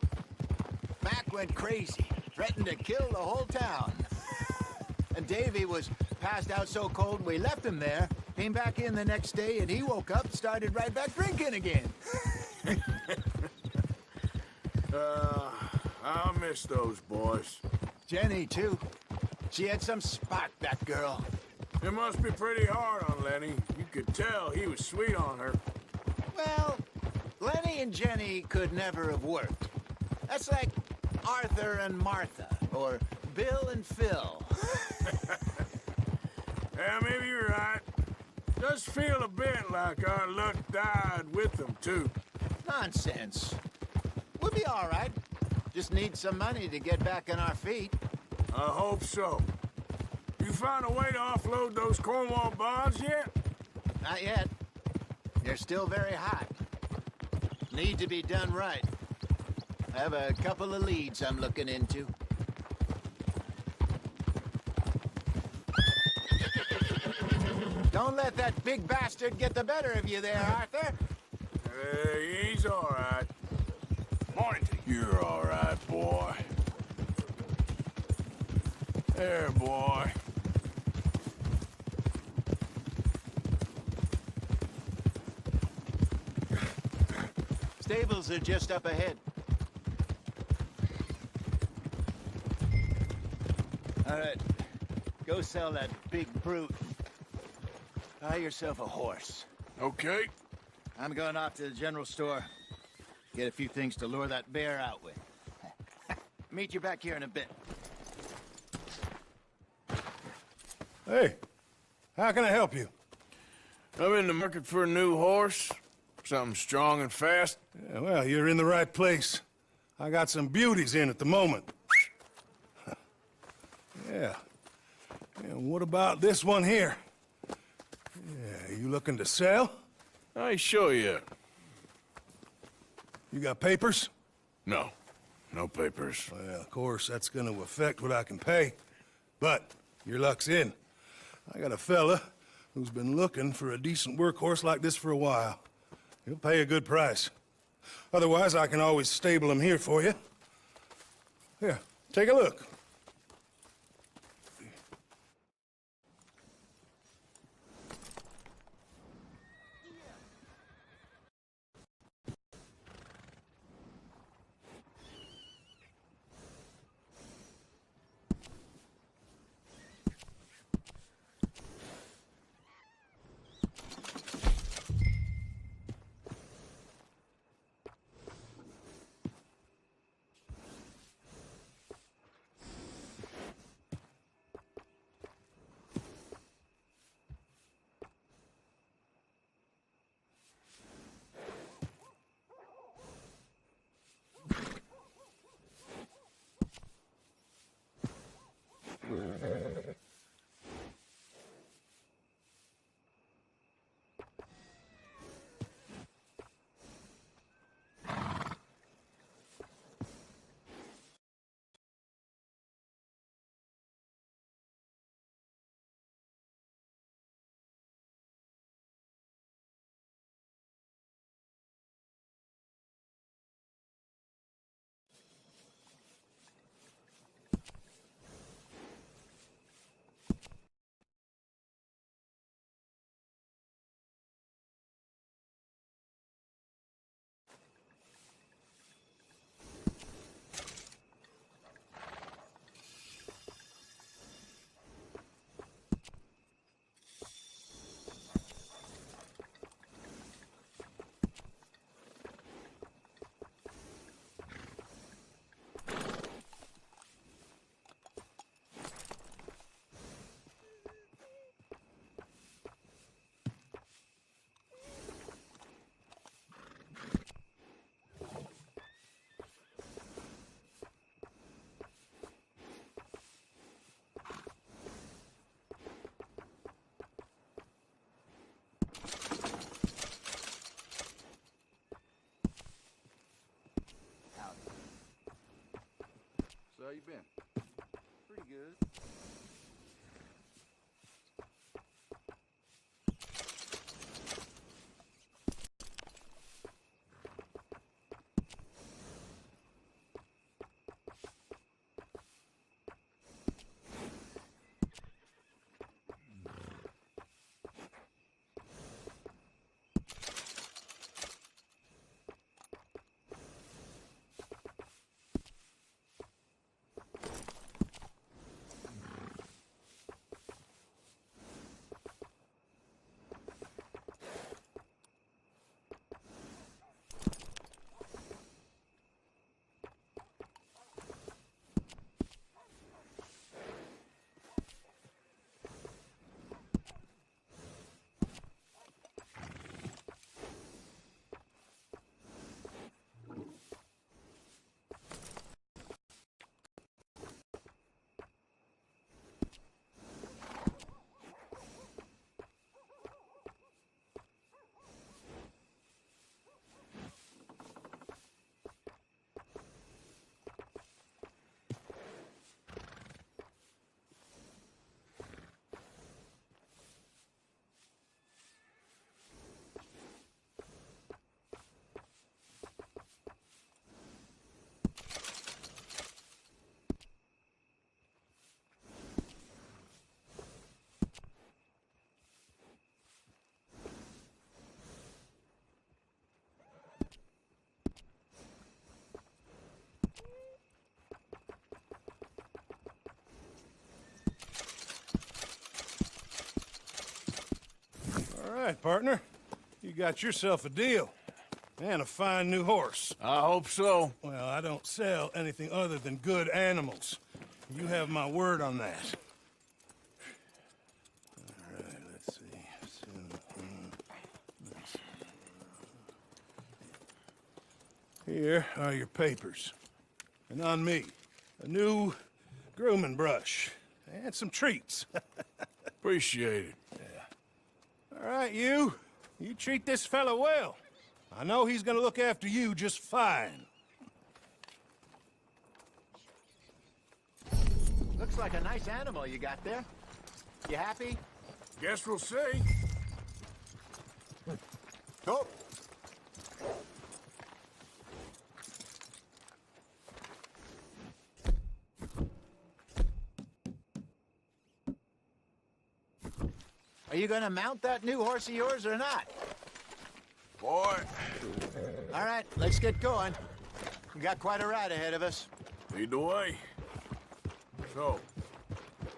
Mac went crazy, threatened to kill the whole town. And Davy was passed out so cold we left him there, came back in the next day, and he woke up and started right back drinking again. I miss those boys. Jenny, too. She had some spark, that girl. It must be pretty hard on Lenny. You could tell he was sweet on her. Well, Lenny and Jenny could never have worked. That's like Arthur and Martha, or Bill and Phil. Yeah, maybe you're right. Does feel a bit like our luck died with them, too. Nonsense. We'll be all right. Just need some money to get back on our feet. I hope so. You found a way to offload those Cornwall bonds yet? Not yet. They're still very hot. Need to be done right. I have a couple of leads I'm looking into. Don't let that big bastard get the better of you there, Arthur. He's all right. Morning to you. You're all right, boy. There, boy. Stables are just up ahead. All right, go sell that big brute. Buy yourself a horse. Okay. I'm going off to the general store. Get a few things to lure that bear out with. Meet you back here in a bit. Hey, how can I help you? I'm in the market for a new horse. Something strong and fast. Yeah, well, you're in the right place. I got some beauties in at the moment. Yeah. And what about this one here? Yeah, you looking to sell? I show you. You got papers? No. No papers. Well, of course, that's gonna affect what I can pay. But your luck's in. I got a fella who's been looking for a decent workhorse like this for a while. He'll pay a good price. Otherwise, I can always stable him here for you. Here, take a look. right, partner. You got yourself a deal. And a fine new horse. I hope so. Well, I don't sell anything other than good animals. You have my word on that. All right, let's see. Here are your papers. And on me, a new grooming brush. And some treats. Appreciate it. Yeah. All right, you. You treat this fella well. I know he's gonna look after you just fine. Looks like a nice animal you got there. You happy? Guess we'll see. Go. Are you gonna mount that new horse of yours or not? Boy. All right, let's get going. We got quite a ride ahead of us. Lead the way. So,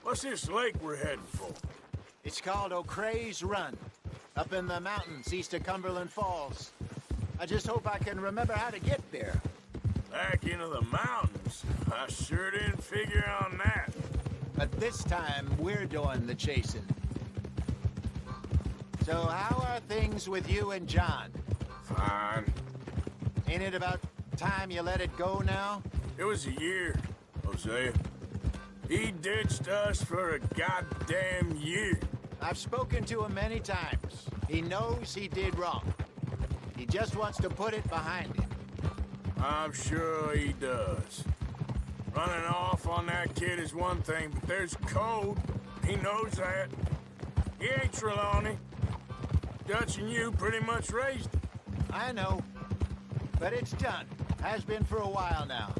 what's this lake we're heading for? It's called O'Creagh's Run, up in the mountains east of Cumberland Falls. I just hope I can remember how to get there. Back into the mountains? I sure didn't figure on that. But this time, we're doing the chasing. So how are things with you and John? Fine. Ain't it about time you let it go now? It was a year, Hosea. He ditched us for a goddamn year. I've spoken to him many times. He knows he did wrong. He just wants to put it behind him. I'm sure he does. Running off on that kid is one thing, but there's code. He knows that. He ain't Trelawney. Dutch and you pretty much raised him. I know. But it's done. Has been for a while now.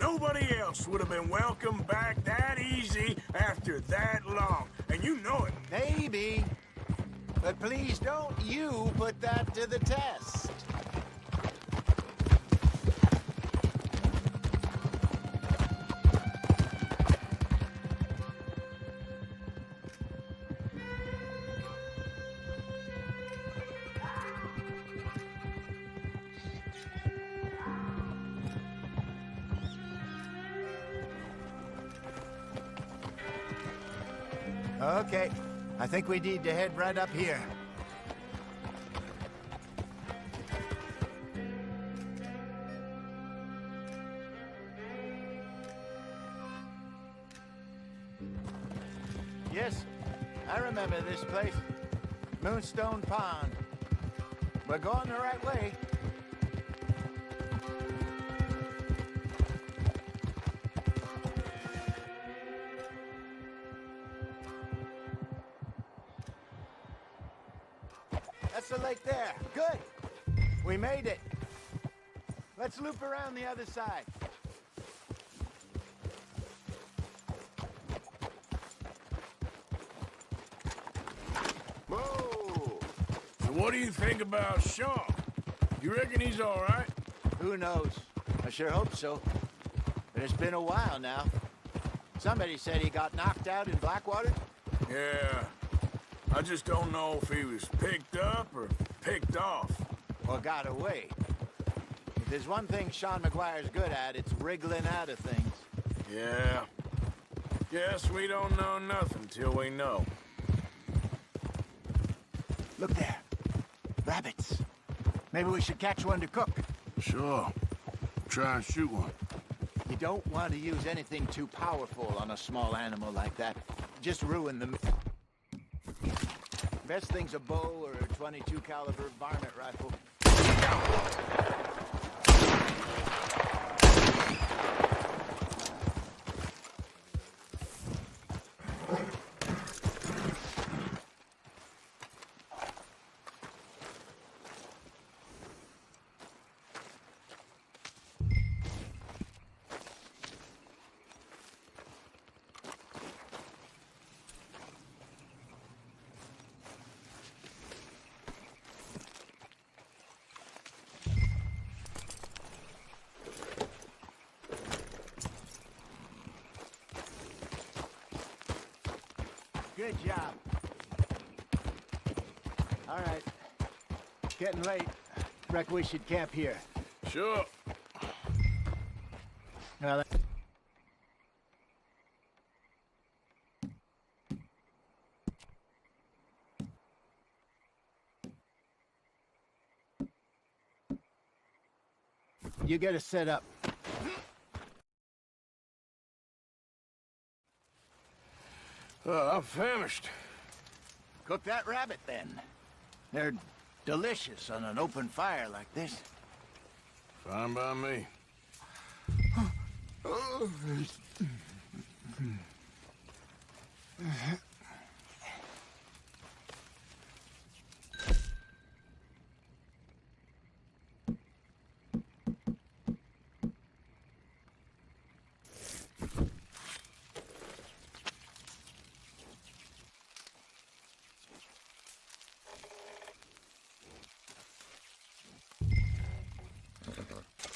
Nobody else would have been welcomed back that easy after that long. And you know it. Maybe. But please don't you put that to the test. Okay, I think we need to head right up here. Yes, I remember this place. Moonstone Pond. We're going the right way. That's the lake there. Good. We made it. Let's loop around the other side. Whoa! So what do you think about Sean? You reckon he's all right? Who knows? I sure hope so. But it's been a while now. Somebody said he got knocked out in Blackwater? Yeah. I just don't know if he was picked up or picked off. Or got away. If there's one thing Sean McGuire's good at, it's wriggling out of things. Yeah. Guess we don't know nothing till we know. Look there. Rabbits. Maybe we should catch one to cook. Sure. Try and shoot one. You don't want to use anything too powerful on a small animal like that. Just ruin the... Best thing's a bow or a 22 caliber varmint rifle. Good job. All right. Getting late. Reckon we should camp here. Sure. Well, you get us set up. I'm famished. Cook that rabbit, then. They're delicious on an open fire like this. Fine by me.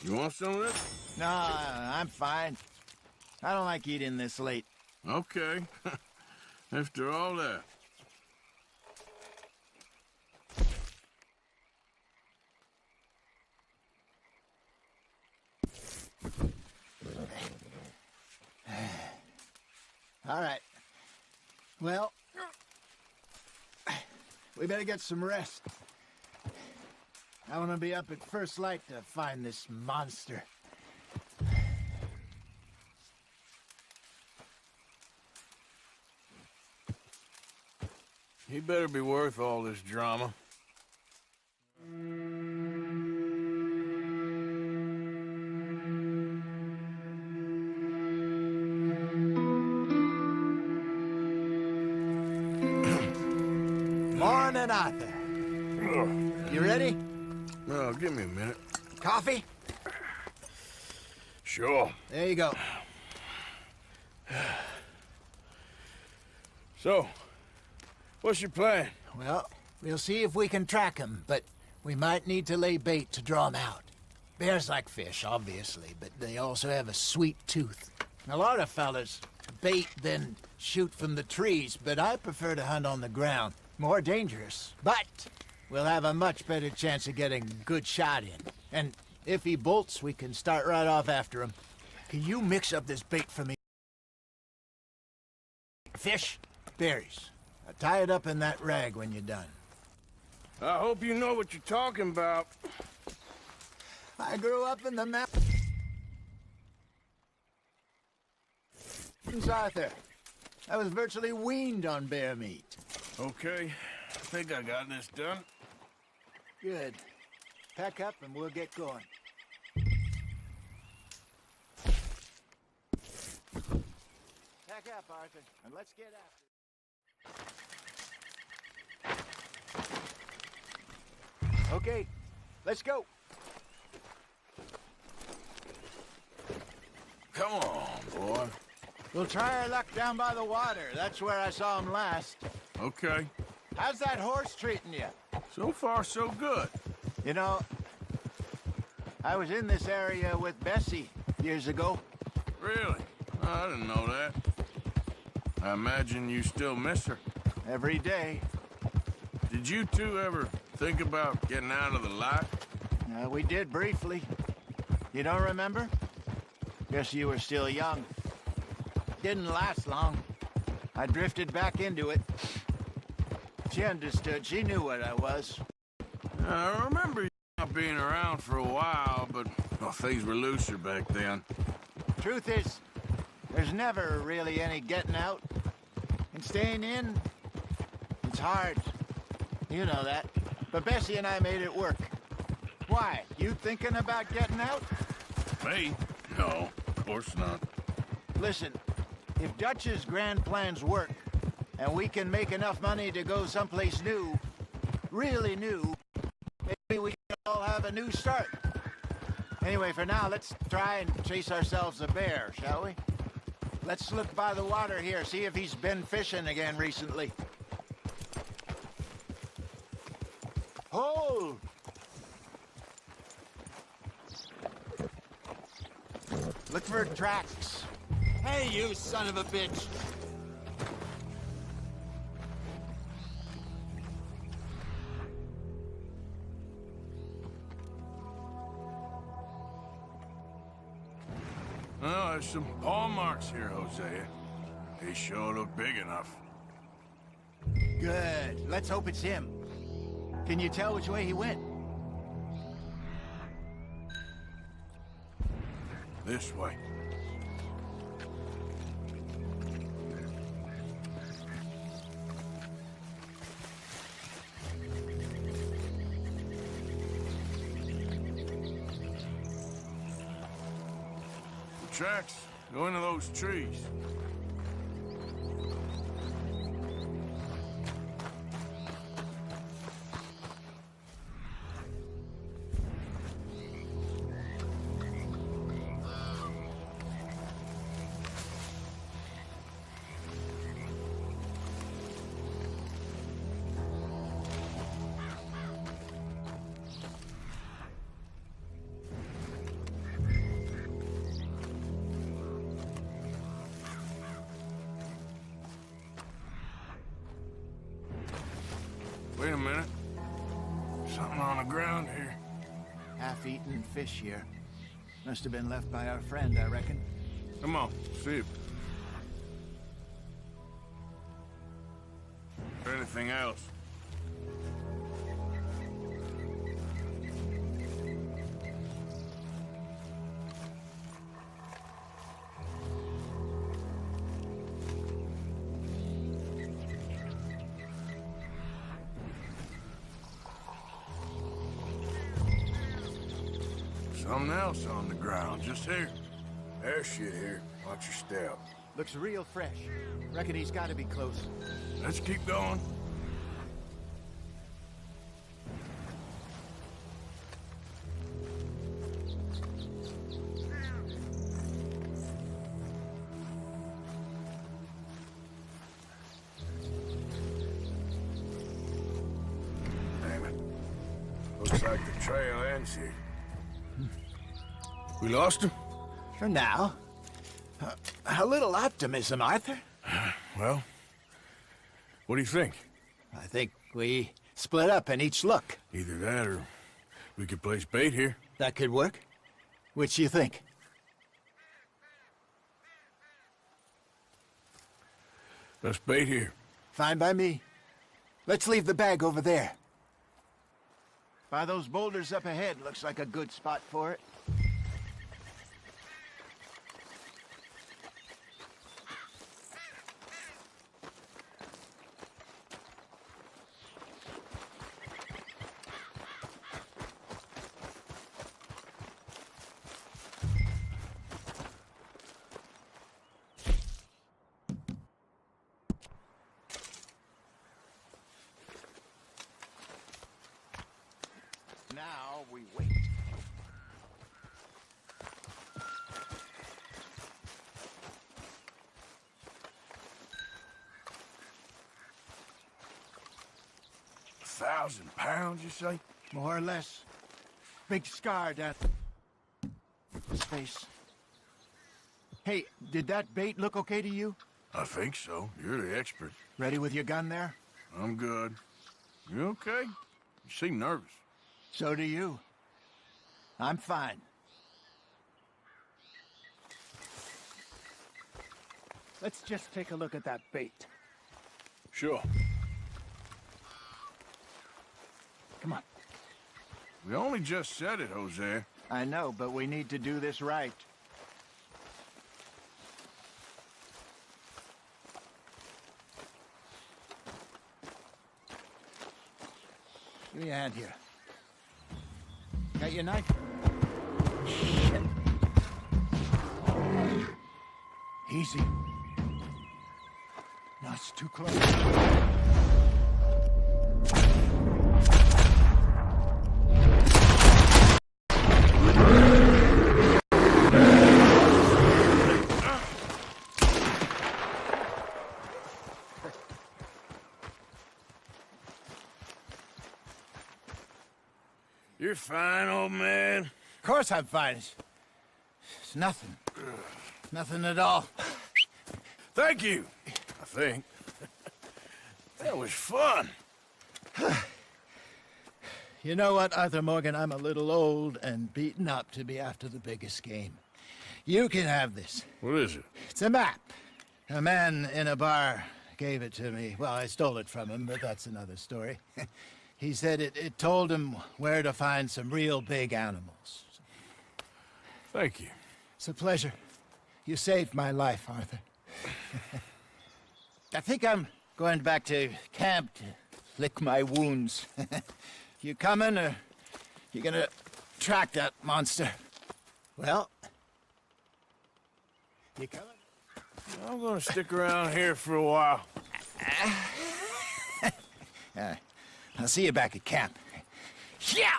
You want some of this? Nah, I'm fine. I don't like eating this late. Okay. After all that. All right. Well, we better get some rest. I want to be up at first light to find this monster. He better be worth all this drama. Morning, Arthur. You ready? Well, give me a minute. Coffee? Sure. There you go. So, what's your plan? Well, we'll see if we can track him, but we might need to lay bait to draw him out. Bears like fish, obviously, but they also have a sweet tooth. A lot of fellas bait, then shoot from the trees, but I prefer to hunt on the ground. More dangerous, but we'll have a much better chance of getting a good shot in. And if he bolts, we can start right off after him. Can you mix up this bait for me? Fish, berries. Tie it up in that rag when you're done. I hope you know what you're talking about. I grew up in the mountains, Arthur. I was virtually weaned on bear meat. Okay, I think I got this done. Good. Pack up and we'll get going. Pack up, Arthur, and let's get after it. Okay, let's go. Come on, boy. We'll try our luck down by the water. That's where I saw him last. Okay. How's that horse treating you? So far, so good. You know, I was in this area with Bessie years ago. Really? I didn't know that. I imagine you still miss her. Every day. Did you two ever think about getting out of the life? We did briefly. You don't remember? Guess you were still young. Didn't last long. I drifted back into it. She understood. She knew what I was. I remember you not being around for a while, but well, things were looser back then. Truth is, there's never really any getting out. And staying in, it's hard. You know that. But Bessie and I made it work. Why? You thinking about getting out? Me? No, of course not. Listen, if Dutch's grand plans work, and we can make enough money to go someplace new, really new, maybe we can all have a new start. Anyway, for now, let's try and chase ourselves a bear, shall we? Let's look by the water here, see if he's been fishing again recently. Hold! Look for tracks. Hey, you son of a bitch! Oh, there's some paw marks here, Hosea. They sure look big enough. Good. Let's hope it's him. Can you tell which way he went? This way. The tracks go into those trees. Wait a minute. Something on the ground here. Half-eaten fish here. Must have been left by our friend, I reckon. Come on, see if... Or anything else. Something else on the ground, just here. There's shit here. Watch your step. Looks real fresh. Reckon he's got to be close. Let's keep going. Damn it. Looks like the trail ends here. We lost him? For now. A little optimism, Arthur. Well, what do you think? I think we split up and each look. Either that or we could place bait here. That could work. Which you think? Let's bait here. Fine by me. Let's leave the bag over there. By those boulders up ahead, looks like a good spot for it. Now we wait. £1,000, you say? More or less. Big scar down his face. Hey, did that bait look okay to you? I think so. You're the expert. Ready with your gun there? I'm good. You okay? You seem nervous. So do you. I'm fine. Let's just take a look at that bait. Sure. Come on. We only just said it, Jose. I know, but we need to do this right. Give me a hand here. Got your knife? Shit. Easy. No, it's too close. You're fine, old man. Of course I'm fine. It's nothing. Nothing at all. Thank you, I think. That was fun. You know what, Arthur Morgan? I'm a little old and beaten up to be after the biggest game. You can have this. What is it? It's a map. A man in a bar gave it to me. Well, I stole it from him, but that's another story. He said it told him where to find some real big animals. Thank you. It's a pleasure. You saved my life, Arthur. I think I'm going back to camp to lick my wounds. You coming, or you gonna track that monster? Well, you coming? I'm gonna stick around here for a while. I'll see you back at camp. Yeah!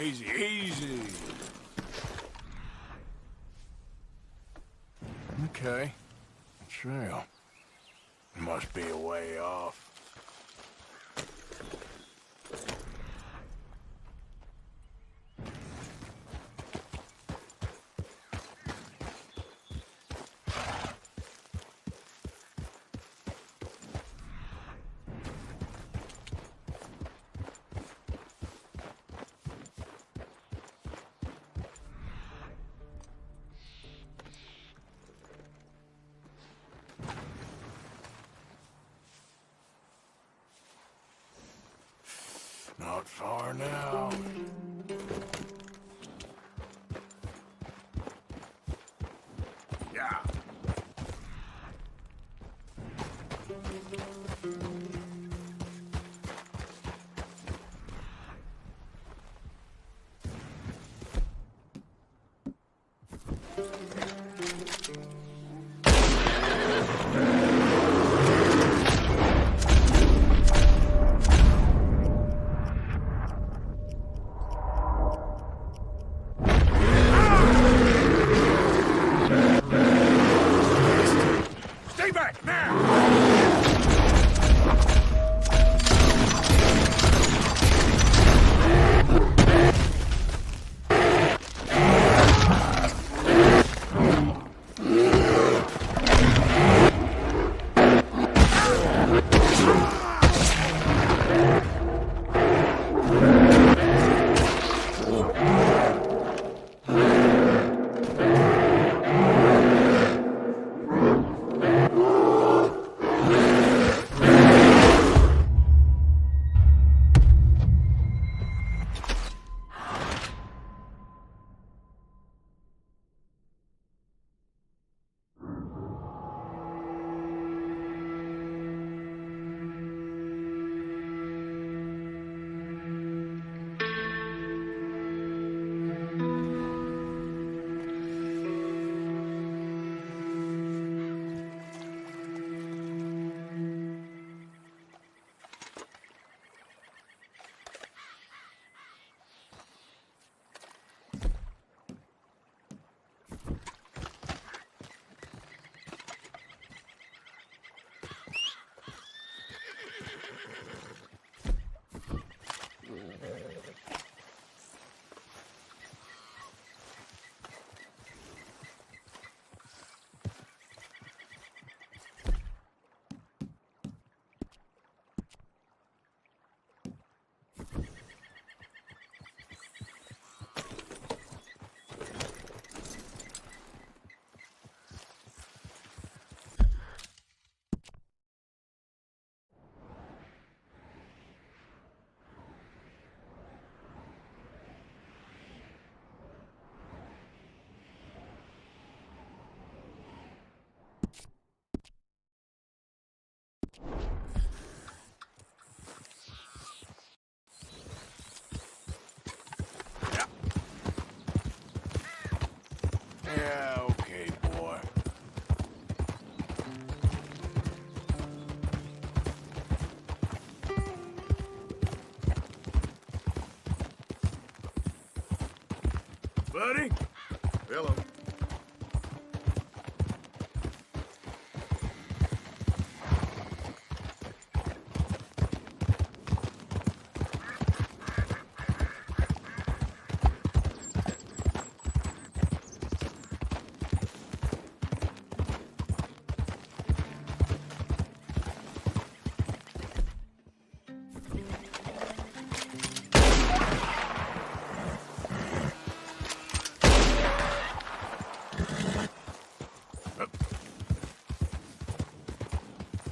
Easy, easy. Okay. Trail. Must be a way off. Not far now. Yeah. Stay back now! buddy. Hello.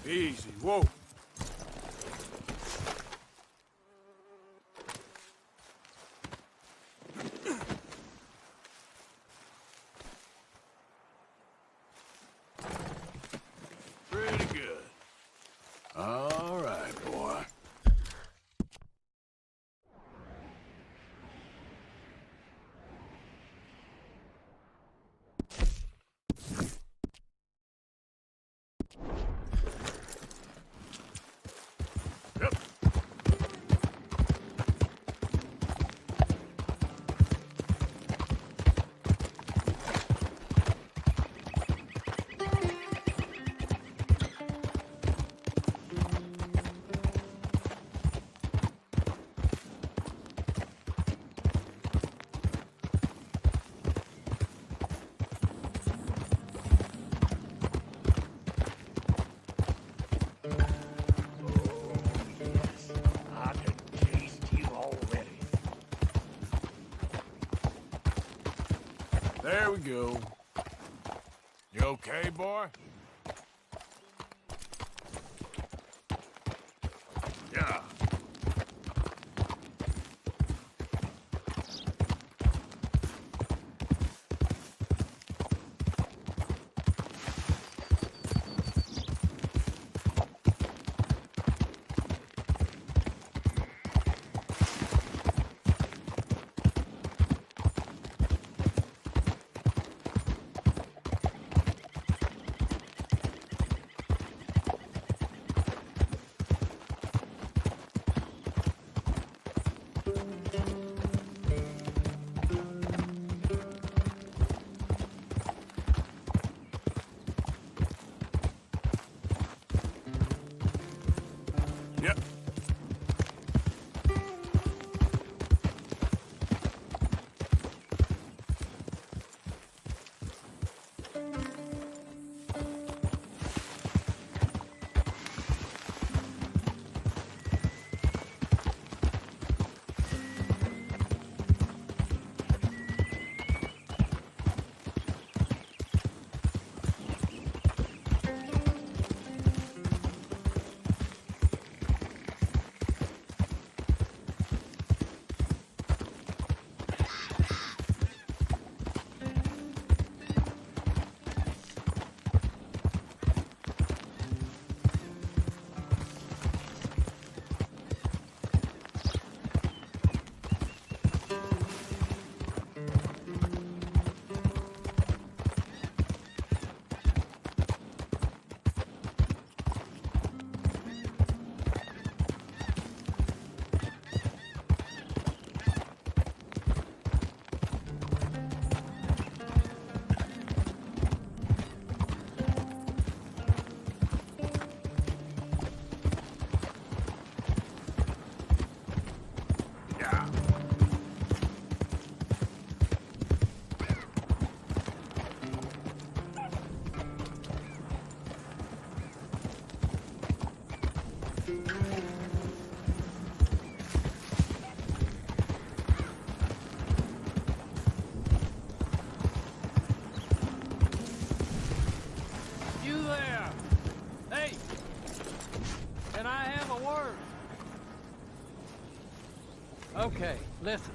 Easy, whoa. Pretty good. All right, boy. Yep. I can taste you already. There we go. You okay, boy? Yeah. Yep. You there? Hey! Can I have a word? Okay, listen.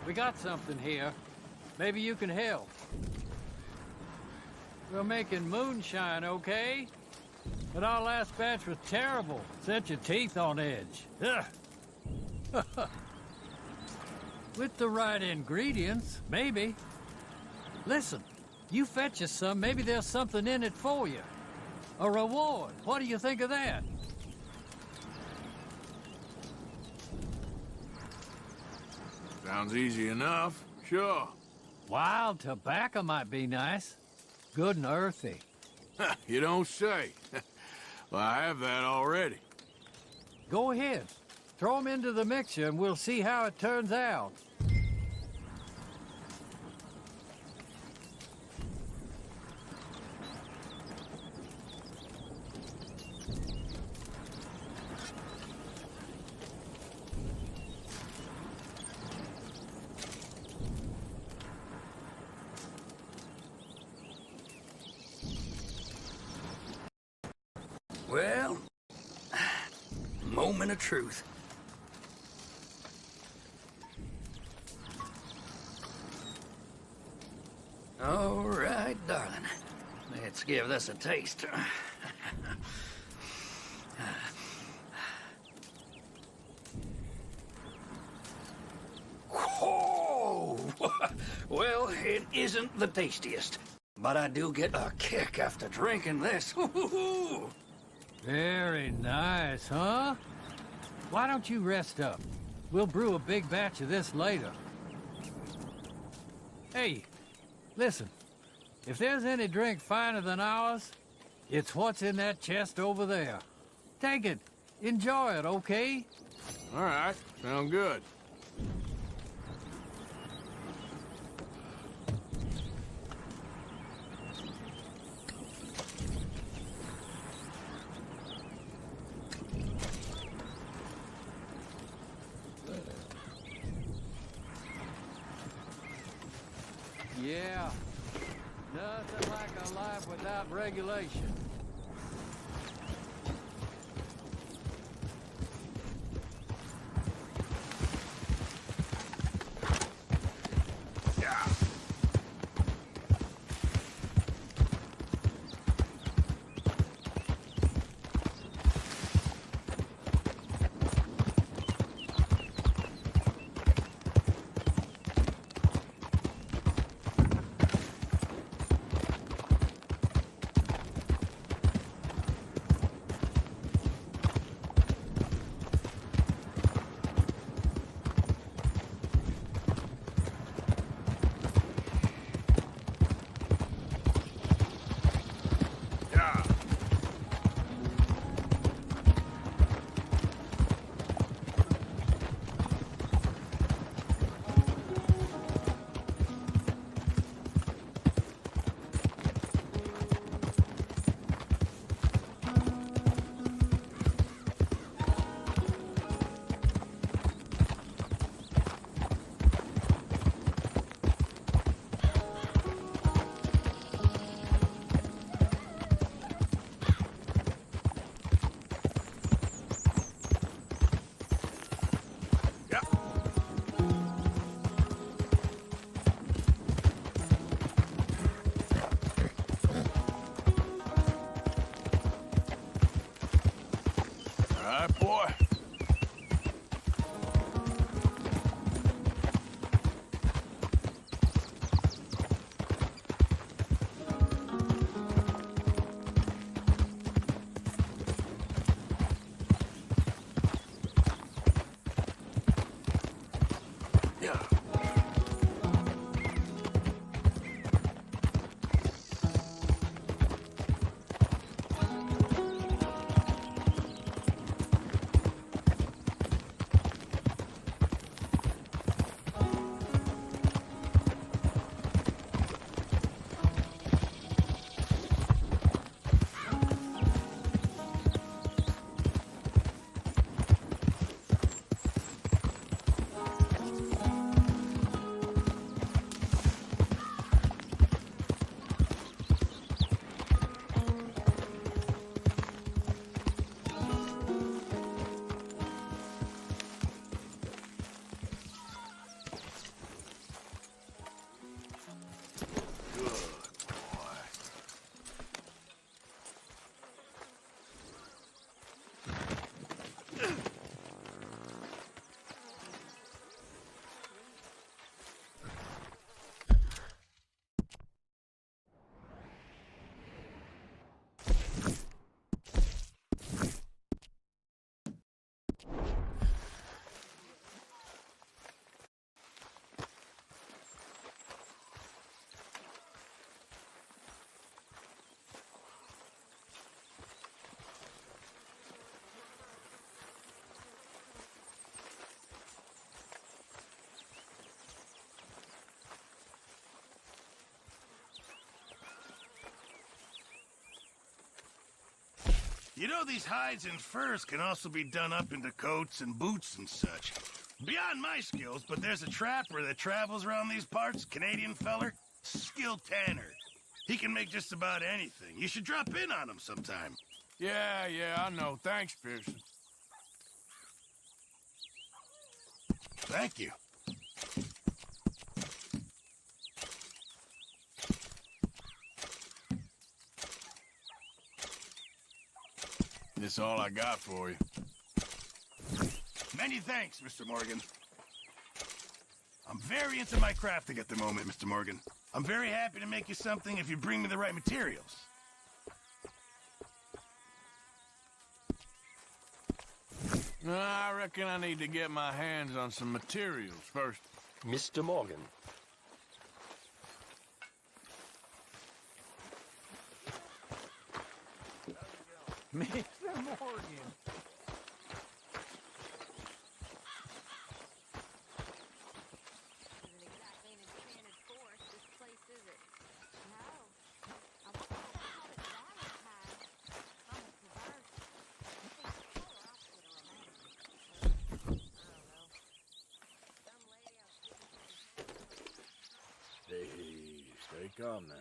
We got something here. Maybe you can help. We're making moonshine, okay? But our last batch was terrible. Set your teeth on edge. Ugh. With the right ingredients, maybe. Listen, you fetch us some, maybe there's something in it for you. A reward. What do you think of that? Sounds easy enough. Sure. Wild tobacco might be nice. Good and earthy. You don't say. Well, I have that already. Go ahead. Throw them into the mixture and we'll see how it turns out. Well, moment of truth. All right, darling. Let's give this a taste. Whoa! Well, it isn't the tastiest, but I do get a kick after drinking this. Very nice, huh? Why don't you rest up? We'll brew a big batch of this later. Hey, listen. If there's any drink finer than ours, it's what's in that chest over there. Take it. Enjoy it, okay? All right, sound good. Yeah. Nothing like a life without regulation. You know these hides and furs can also be done up into coats and boots and such. Beyond my skills, but there's a trapper that travels around these parts, Canadian feller, skilled tanner. He can make just about anything. You should drop in on him sometime. Yeah, I know. Thanks, Pearson. Thank you. That's all I got for you. Many thanks, Mr. Morgan. I'm very into my crafting at the moment, Mr. Morgan. I'm very happy to make you something if you bring me the right materials. I reckon I need to get my hands on some materials first. Mr. Morgan. Mr. Morgan. Stay calm now.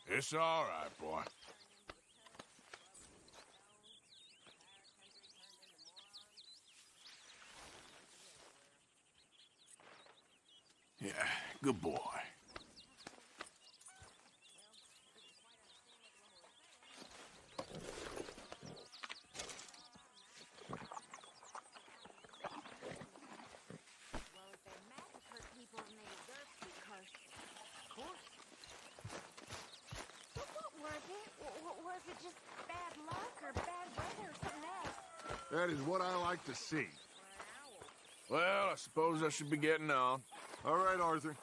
It's all right, boy. Yeah, good boy. Was it just bad luck or bad weather or something else? That is what I like to see. Well, I suppose I should be getting on. All right, Arthur.